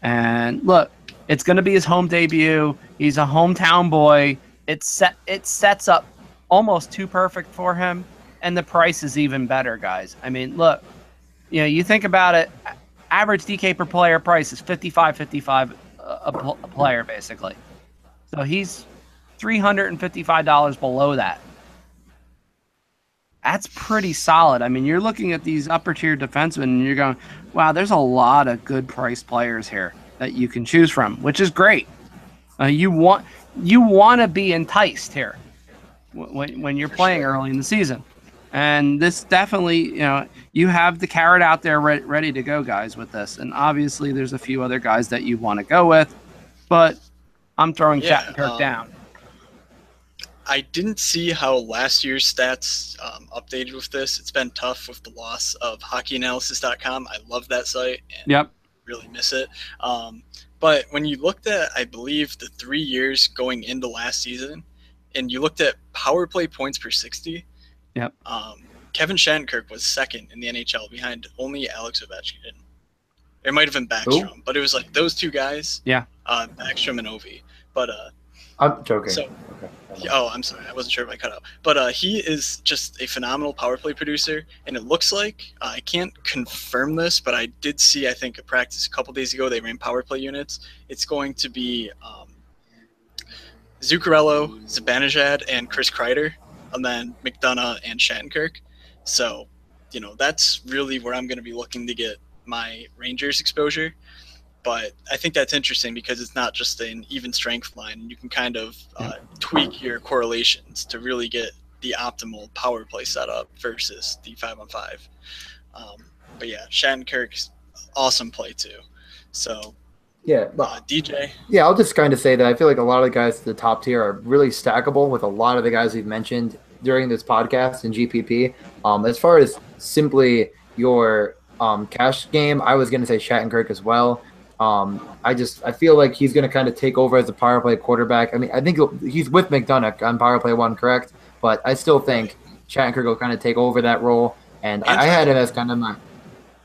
And look, it's going to be his home debut. He's a hometown boy. It sets up almost too perfect for him, and the price is even better, guys. I mean, look, you think about it. Average DK per player price is $55 a player, basically. So he's $355 below that. That's pretty solid. I mean, you're looking at these upper tier defensemen and you're going, wow, there's a lot of good price players here that you can choose from, which is great. You want to be enticed here when you're playing early in the season. And this definitely, you have the carrot out there ready to go, guys, with this. And obviously there's a few other guys that you want to go with, but I'm throwing Shattenkirk down. I didn't see how last year's stats updated with this. It's been tough with the loss of hockeyanalysis.com. I love that site and Yep. really miss it. But when you looked at, I believe, the 3 years going into last season, and you looked at power play points per 60, Yep. Kevin Shattenkirk was second in the NHL behind only Alex Ovechkin. It might have been Backstrom, but it was like those two guys. Yeah. Backstrom and Ovi. But I'm joking. So, okay. Oh, I'm sorry. I wasn't sure if I cut out. But he is just a phenomenal power play producer. And it looks like, I can't confirm this, but I did see, I think, a practice a couple days ago. They ran power play units. It's going to be Zuccarello, Zibanejad, and Chris Kreider, and then McDonough and Shattenkirk. So, that's really where I'm going to be looking to get my Rangers exposure. But I think that's interesting because it's not just an even strength line. You can kind of tweak your correlations to really get the optimal power play setup versus the 5-on-5. But yeah, Shattenkirk's awesome play too. So yeah, DJ. Yeah, I'll just kind of say that I feel like a lot of the guys at the top tier are really stackable with a lot of the guys we've mentioned during this podcast in GPP. As far as simply your cash game, I was going to say Shattenkirk as well. I feel like he's going to kind of take over as a power play quarterback. I mean, I think he's with McDonough on power play 1, correct? But I still think Shattenkirk will kind of take over that role. And I had him as kind of my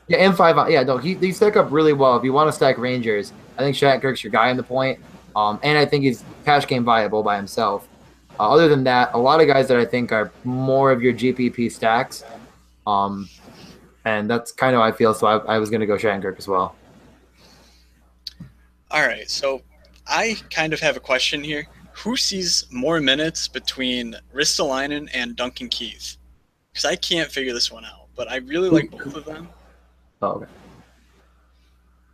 and 5. Yeah, no, he stack up really well. If you want to stack Rangers, I think Shattenkirk's your guy in the point. And I think he's cash game viable by himself. Other than that, a lot of guys that I think are more of your GPP stacks. And that's kind of how I feel. So I was going to go Shattenkirk as well. All right, so I kind of have a question here. Who sees more minutes between Ristolainen and Duncan Keith? Because I can't figure this one out, but I really like both of them. Oh, okay.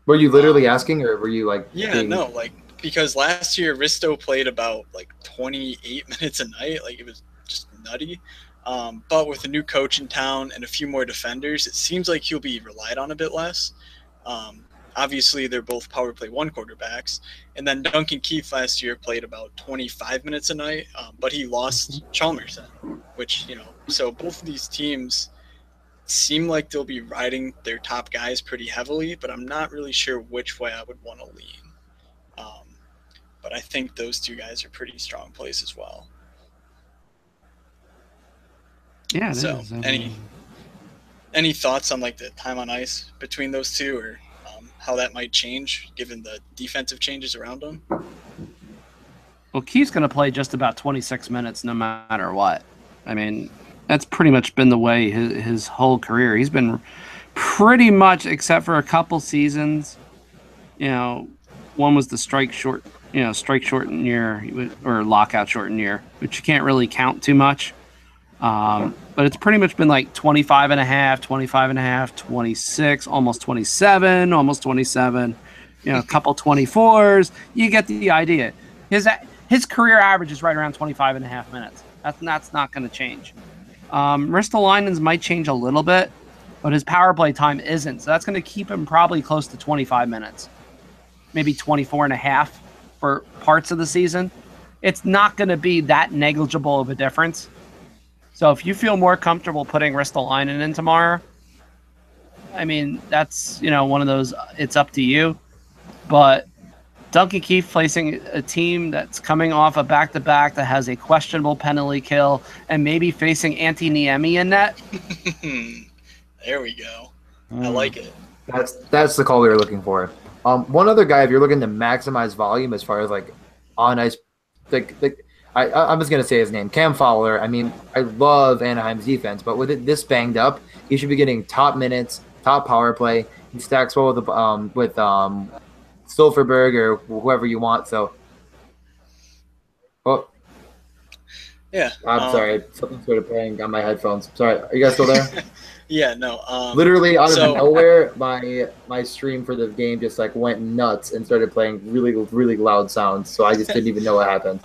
Were you literally asking, or were you like? Yeah, no, because last year Risto played about 28 minutes a night. It was just nutty. But with a new coach in town and a few more defenders, it seems like he'll be relied on a bit less. Obviously, they're both power play 1 quarterbacks. And then Duncan Keith last year played about 25 minutes a night, but he lost Chalmers, which, so both of these teams seem like they'll be riding their top guys pretty heavily, but I'm not really sure which way I would want to lean. But I think those two guys are pretty strong plays as well. Yeah. So, any thoughts on the time on ice between those two, or how that might change given the defensive changes around them? Well, Keith's going to play just about 26 minutes no matter what. I mean, that's pretty much been the way his whole career. He's been pretty much, except for a couple seasons, one was the strike shortened year, or lockout shortened year, which you can't really count too much. But it's pretty much been 25 and a half, 26, almost 27, almost 27, a couple 24s. You get the idea. His career average is right around 25 and a half minutes. That's not going to change. Ristolainen's might change a little bit, but his power play time isn't. So that's going to keep him probably close to 25 minutes, maybe 24 and a half for parts of the season. It's not going to be that negligible of a difference. So if you feel more comfortable putting Ristolainen in tomorrow, I mean, that's, one of those, it's up to you. But Duncan Keith facing a team that's coming off a back-to-back that has a questionable penalty kill and maybe facing Antti Niemi in net. There we go. I like it. That's the call we were looking for. One other guy, if you're looking to maximize volume as far as on ice, I'm just going to say his name, Cam Fowler. I mean, I love Anaheim's defense, but with it this banged up, he should be getting top minutes, top power play. He stacks well with Silverberg or whoever you want. So, yeah. I'm sorry. Something sort of playing on my headphones. Sorry. Are you guys still there? Yeah, no. Literally out of nowhere, my stream for the game just went nuts and started playing really, really loud sounds. So I just didn't even know what happened.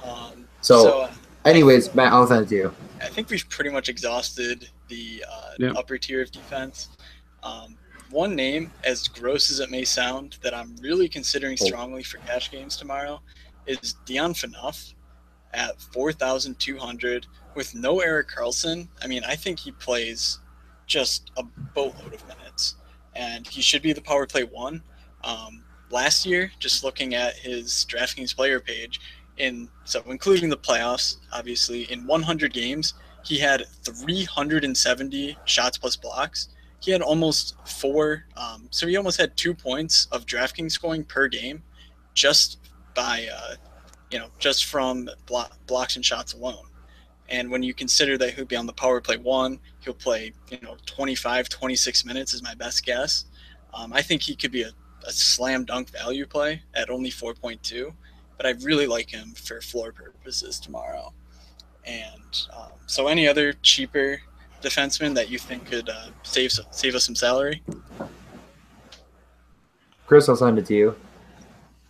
Anyways, Matt, I'll send it to you. I think we've pretty much exhausted the upper tier of defense. One name, as gross as it may sound, that I'm really considering strongly for cash games tomorrow is Dion Phaneuf. at 4,200 with no Eric Carlson. I mean, I think he plays just a boatload of minutes, and he should be the power play one. Last year, just looking at his DraftKings player page, including the playoffs, obviously, in 100 games, he had 370 shots plus blocks. He had almost four, so he almost had 2 points of DraftKings scoring per game, just by just from blocks and shots alone. And when you consider that he'll be on the power play one, he'll play 25, 26 minutes is my best guess. I think he could be a slam dunk value play at only 4.2, but I really like him for floor purposes tomorrow. And so any other cheaper defenseman that you think could save us some salary? Chris, I'll send it to you.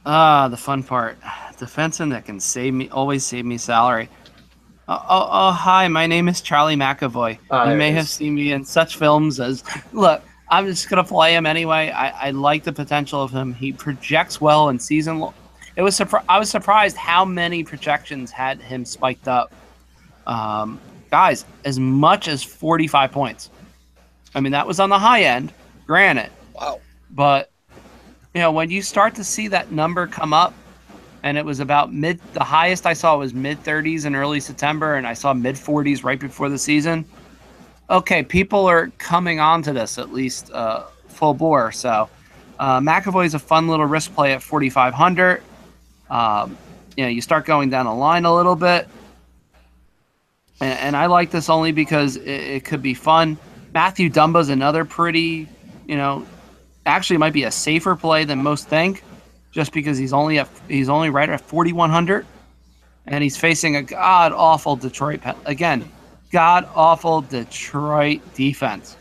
The fun part. Defenseman that can always save me salary. Hi, my name is Charlie McAvoy. You may have seen me in such films as... Look, I'm just going to play him anyway. I like the potential of him. He projects well in season... I was surprised how many projections had him spiked up. Guys, as much as 45 points. I mean, that was on the high end, granted. Wow. But, when you start to see that number come up, and it was about the highest I saw was mid-30s in early September, and I saw mid-40s right before the season. Okay, people are coming on to this, at least full bore. So McAvoy is a fun little risk play at 4,500. You start going down the line a little bit. And I like this only because it could be fun. Matthew Dumba's another pretty, actually might be a safer play than most think, just because he's only right at 4,100, and he's facing a god-awful Detroit defense.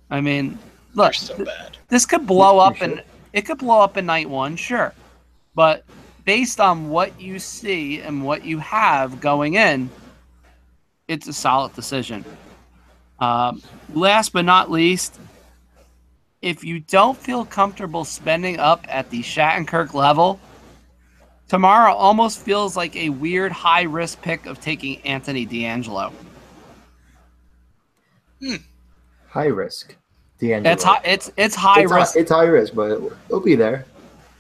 I mean, look, so bad. This could blow up, and it could blow up in night one, sure, but based on what you see and what you have going in, it's a solid decision. Last but not least, if you don't feel comfortable spending up at the Shattenkirk level, tomorrow almost feels like a weird high-risk pick of taking Anthony D'Angelo. High risk, D'Angelo. It's high risk. It's high risk, but it'll be there.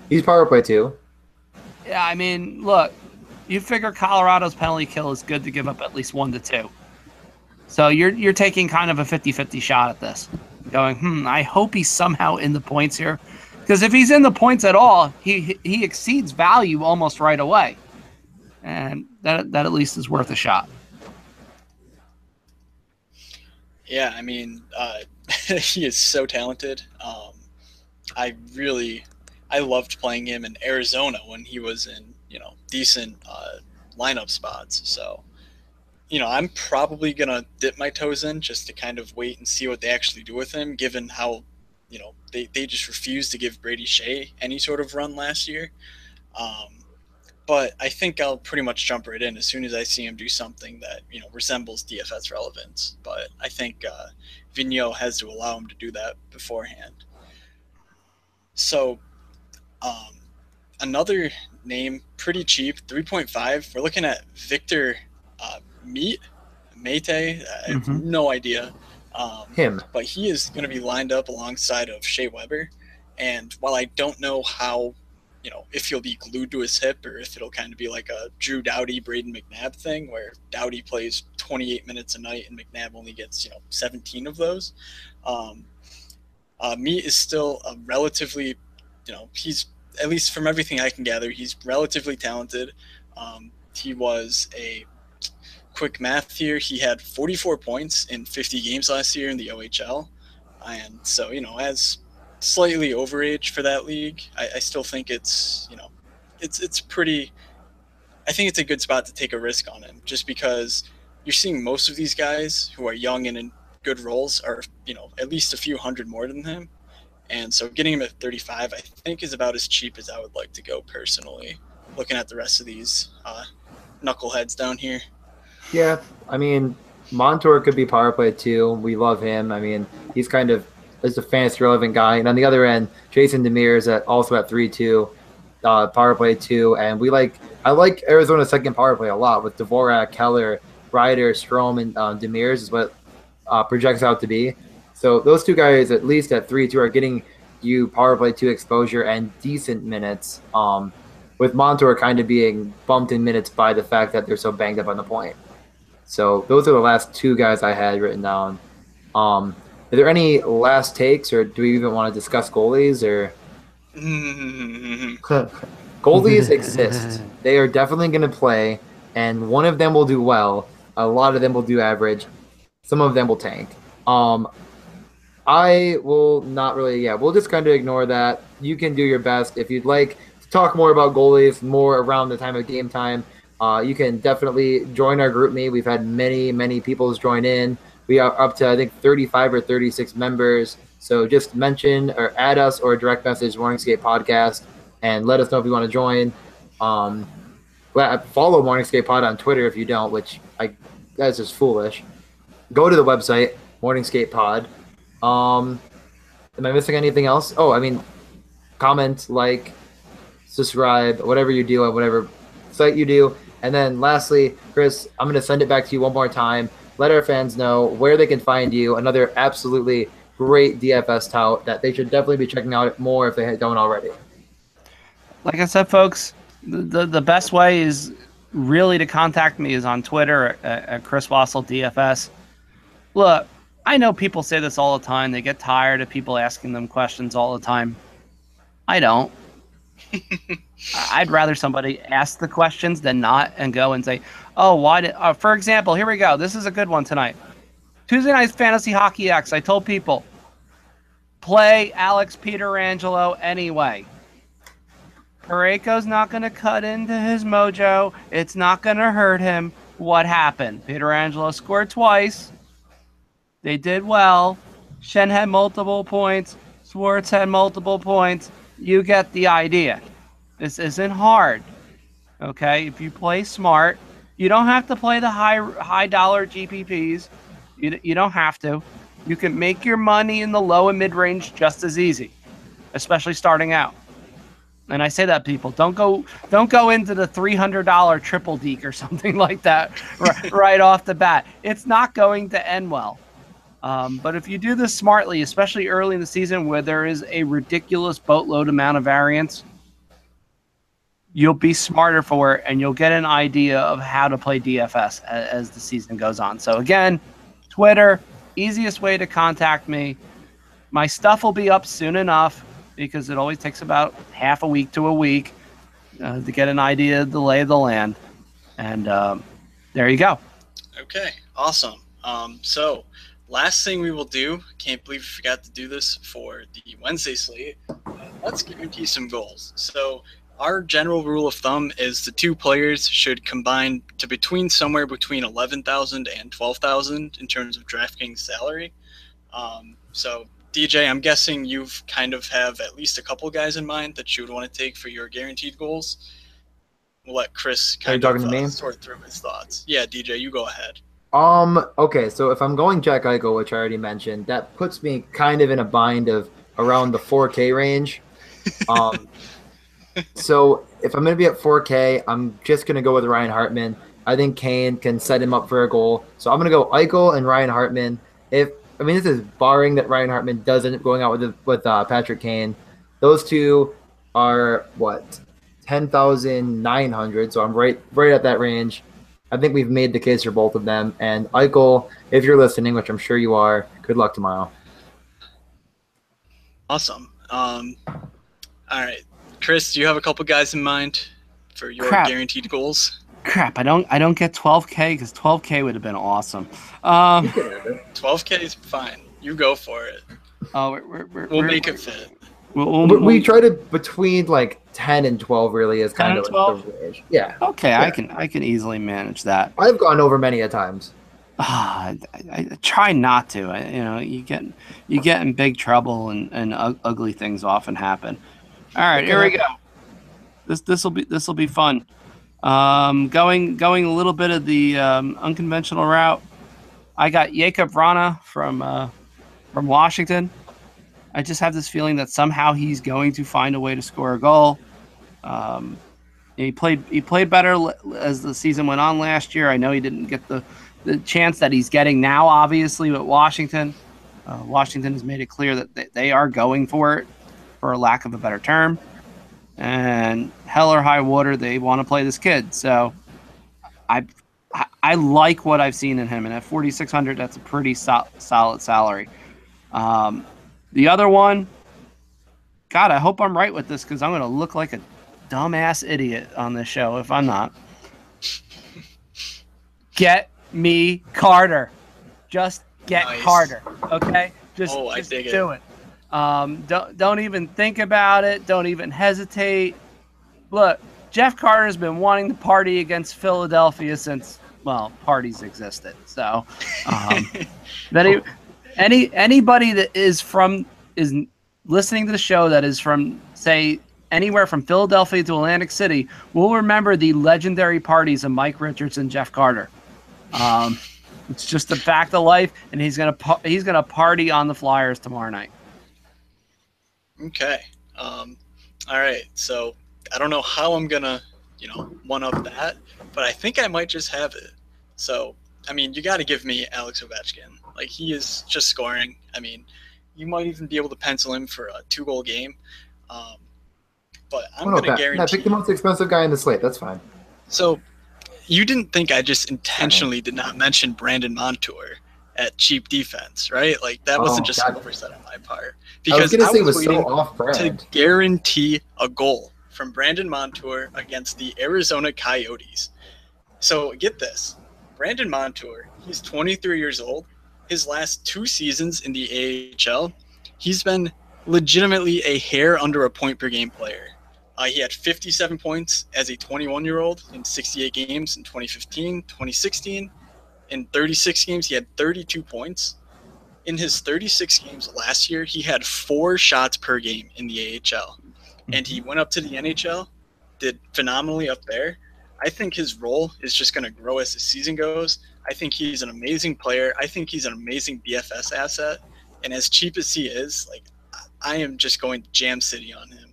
He's power play too. Yeah, I mean, look, you figure Colorado's penalty kill is good to give up at least 1 to 2. So you're taking kind of a 50-50 shot at this. Going, I hope he's somehow in the points here. Because if he's in the points at all, he exceeds value almost right away. And that at least is worth a shot. Yeah, I mean, he is so talented. I loved playing him in Arizona when he was in, decent lineup spots. So, I'm probably going to dip my toes in just to kind of wait and see what they actually do with him, given how, they just refused to give Brady Shea any sort of run last year. But I think I'll pretty much jump right in as soon as I see him do something that, resembles DFS relevance. But I think Vigneault has to allow him to do that beforehand. So another name, pretty cheap, 3.5. We're looking at Victor Mete. I have no idea. But he is going to be lined up alongside of Shea Weber. And while I don't know how, if he'll be glued to his hip or if it'll kind of be like a Drew Doughty, Braden McNabb thing where Doughty plays 28 minutes a night and McNabb only gets, 17 of those. Mete is still a relatively, he's, at least from everything I can gather, he's relatively talented. He was a quick math here. He had 44 points in 50 games last year in the OHL. And so, as slightly overage for that league, I still think it's, it's pretty, I think it's a good spot to take a risk on him just because you're seeing most of these guys who are young and in good roles are, at least a few hundred more than him. And so getting him at 35, I think is about as cheap as I would like to go personally, looking at the rest of these knuckleheads down here. Yeah, I mean, Montour could be power play too. We love him. I mean, he's kind of is a fantasy relevant guy. And on the other end, Jason Demers also at 3-2. power play too, and I like Arizona's second power play a lot with Dvorak, Keller, Ryder, Strome, and Demers is what projects out to be. So those two guys, at least at 3-2, are getting you power play 2 exposure and decent minutes. With Montour kind of being bumped in minutes by the fact that they're so banged up on the point. So those are the last 2 guys I had written down. Are there any last takes, or do we even want to discuss goalies? Or goalies exist. They are definitely going to play, and one of them will do well. A lot of them will do average. Some of them will tank. I will not really. Yeah, we'll just kind of ignore that. You can do your best if you'd like to talk more about goalies more around the time of game time. You can definitely join our group me. We've had many people join in. We are up to, I think, 35 or 36 members. So just mention or add us or direct message Morningscape Podcast and let us know if you want to join. Follow Morningscape Pod on Twitter if you don't, which that's just foolish. Go to the website, Morningscape Pod. Am I missing anything else? Oh, I mean, comment, like, subscribe, whatever you do on whatever site you do. And then lastly, Chris, I'm going to send it back to you one more time. Let our fans know where they can find you. Another absolutely great DFS tout that they should definitely be checking out more if they don't already. Like I said, folks, the best way is really to contact me is on Twitter at Chris Wassel DFS. Look, I know people say this all the time. They get tired of people asking them questions all the time. I don't. I'd rather somebody ask the questions than not and go and say, oh, why did, for example, here we go. This is a good one tonight. Tuesday Night's Fantasy Hockey X. I told people, play Alex Pietrangelo anyway. Parayko's not going to cut into his mojo. It's not going to hurt him. What happened? Pietrangelo scored twice. They did well. Shen had multiple points. Swartz had multiple points. You get the idea. This isn't hard. Okay? If you play smart, you don't have to play the high dollar GPPs. You don't have to. You can make your money in the low and mid range just as easy, especially starting out. And I say that, people, don't go into the $300 triple deke or something like that right off the bat. It's not going to end well. But if you do this smartly, especially early in the season where there is a ridiculous boatload amount of variance, you'll be smarter for it and you'll get an idea of how to play DFS as the season goes on. So again, Twitter, easiest way to contact me. My stuff will be up soon enough because it always takes about half a week to a week to get an idea of the lay of the land. And there you go. Okay, awesome. So last thing we will do, can't believe we forgot to do this for the Wednesday slate, let's guarantee some goals. So our general rule of thumb is the 2 players should combine to somewhere between 11,000 and 12,000 in terms of DraftKings salary. So DJ, I'm guessing you've kind of have at least a couple guys in mind that you would want to take for your guaranteed goals. We'll let Chris kind of sort through his thoughts. Yeah, DJ, you go ahead. Okay, so if I'm going Jack Eichel, which I already mentioned, that puts me kind of in a bind of around the 4K range. So if I'm going to be at 4K, I'm just going to go with Ryan Hartman. I think Kane can set him up for a goal. So I'm going to go Eichel and Ryan Hartman. This is barring that Ryan Hartman doesn't going out with Patrick Kane. Those two are, 10,900. So I'm right at that range. I think we've made the case for both of them. And Eichel, if you're listening, which I'm sure you are, good luck tomorrow. Awesome. All right. Chris, do you have a couple guys in mind for your guaranteed goals? Crap, I don't get 12K because 12K would have been awesome. 12K is fine. You go for it. Oh, we'll make it fit. We try to between 10 and 12 really is kind of the range. Yeah. Okay, yeah. I can easily manage that. I've gone over many a times. I try not to. You get in big trouble and ugly things often happen. All right, here we go. This will be fun. Going a little bit of the unconventional route. I got Jakub Vrana from Washington. I just have this feeling that somehow he's going to find a way to score a goal. He played better as the season went on last year. I know he didn't get the chance that he's getting now, obviously, with Washington. Washington has made it clear that they are going for it, for lack of a better term. And hell or high water, they want to play this kid. So I like what I've seen in him. And at 4,600, that's a pretty solid salary. The other one, God, I hope I'm right with this because I'm going to look like a dumbass idiot on this show if I'm not. Get me Carter. Just get Carter, okay? Just do it. Don't even think about it. Don't even hesitate. Look, Jeff Carter's been wanting to party against Philadelphia since, well, parties existed. So, anybody that is listening to the show that is from, say, anywhere from Philadelphia to Atlantic City will remember the legendary parties of Mike Richards and Jeff Carter. It's just a fact of life, and he's gonna party on the Flyers tomorrow night. Okay. All right. So I don't know how I'm gonna, one up that, but I think I might just have it. So I mean, you got to give me Alex Ovechkin. Like, he is just scoring. I mean, you might even be able to pencil him for a 2-goal game. But I'm going to guarantee. I picked the most expensive guy in the slate. That's fine. So you didn't think I just intentionally did not mention Brandon Montour at cheap defense, right? Like, that wasn't just an oversight on my part. Because I was waiting to guarantee a goal from Brandon Montour against the Arizona Coyotes. So get this. Brandon Montour, he's 23 years old. His last 2 seasons in the AHL, he's been legitimately a hair under a point per game player. He had 57 points as a 21-year-old in 68 games in 2015, 2016. In 36 games, he had 32 points. In his 36 games last year, he had 4 shots per game in the AHL. And he went up to the NHL, did phenomenally up there. I think his role is just going to grow as the season goes. I think he's an amazing player. I think he's an amazing DFS asset. And as cheap as he is, like, I am just going jam city on him.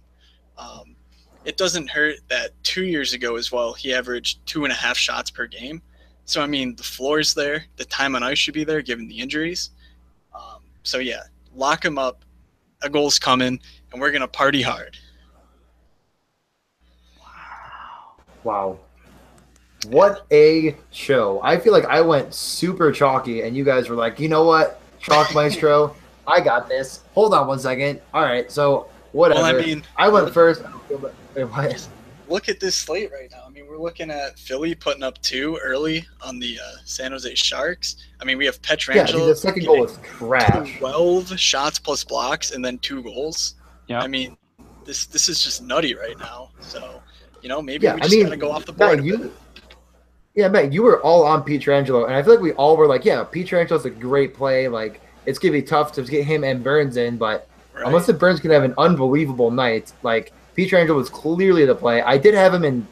It doesn't hurt that 2 years ago as well, he averaged 2.5 shots per game. So, I mean, the floor's there. The time on ice should be there given the injuries. So, yeah, lock him up. A goal's coming, and we're going to party hard. Wow. What a show. I feel like I went super chalky, and you guys were like, you know what, Chalk Maestro, I got this. Hold on one second. All right, so whatever. Well, I mean, I went first. Look at this slate right now. I mean, we're looking at Philly putting up 2 early on the San Jose Sharks. I mean, we have Pietrangelo. Yeah, the second goal was trash. 12 shots plus blocks and then 2 goals. Yeah. I mean, this is just nutty right now. So, maybe we just got to go off the board. Matt, you were all on Pietrangelo, and I feel like we all were like, yeah, Pietrangelo's a great play. Like, it's going to be tough to get him and Burns in, but unless Burns can have an unbelievable night, like, Pietrangelo was clearly the play. I did have him in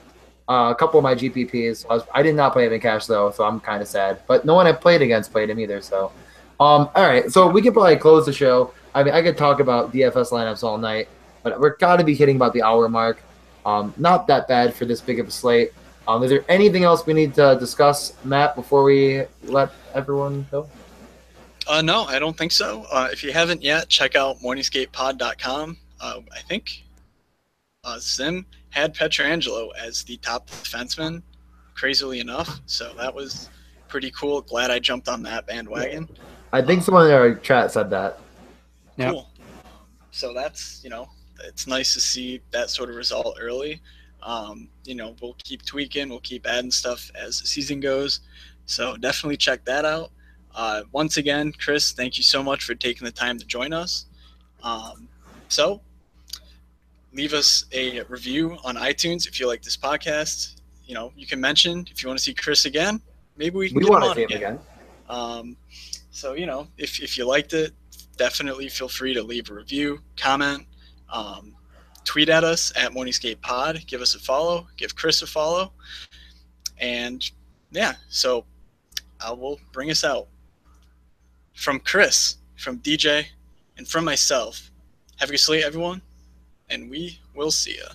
a couple of my GPPs. I did not play him in cash, though, so I'm kind of sad. But no one I played against played him either. So, all right, so we can probably close the show. I mean, I could talk about DFS lineups all night, but we're got to be hitting about the hour mark. Not that bad for this big of a slate. Is there anything else we need to discuss, Matt, before we let everyone go? No, I don't think so. If you haven't yet, check out morningscapepod.com. I think Sim had Pietrangelo as the top defenseman, crazily enough. So that was pretty cool. Glad I jumped on that bandwagon. I think someone in our chat said that. Cool. So that's, it's nice to see that sort of result early. We'll keep tweaking. We'll keep adding stuff as the season goes. So definitely check that out. Once again, Chris, thank you so much for taking the time to join us. So leave us a review on iTunes if you like this podcast. You can mention if you want to see Chris again. Maybe we can get him on again. So, if you liked it, definitely feel free to leave a review, comment, tweet at us at Morningscape Pod. Give us a follow. Give Chris a follow. And, so I will bring us out. From Chris, from DJ, and from myself, have a good slate, everyone, and we will see ya.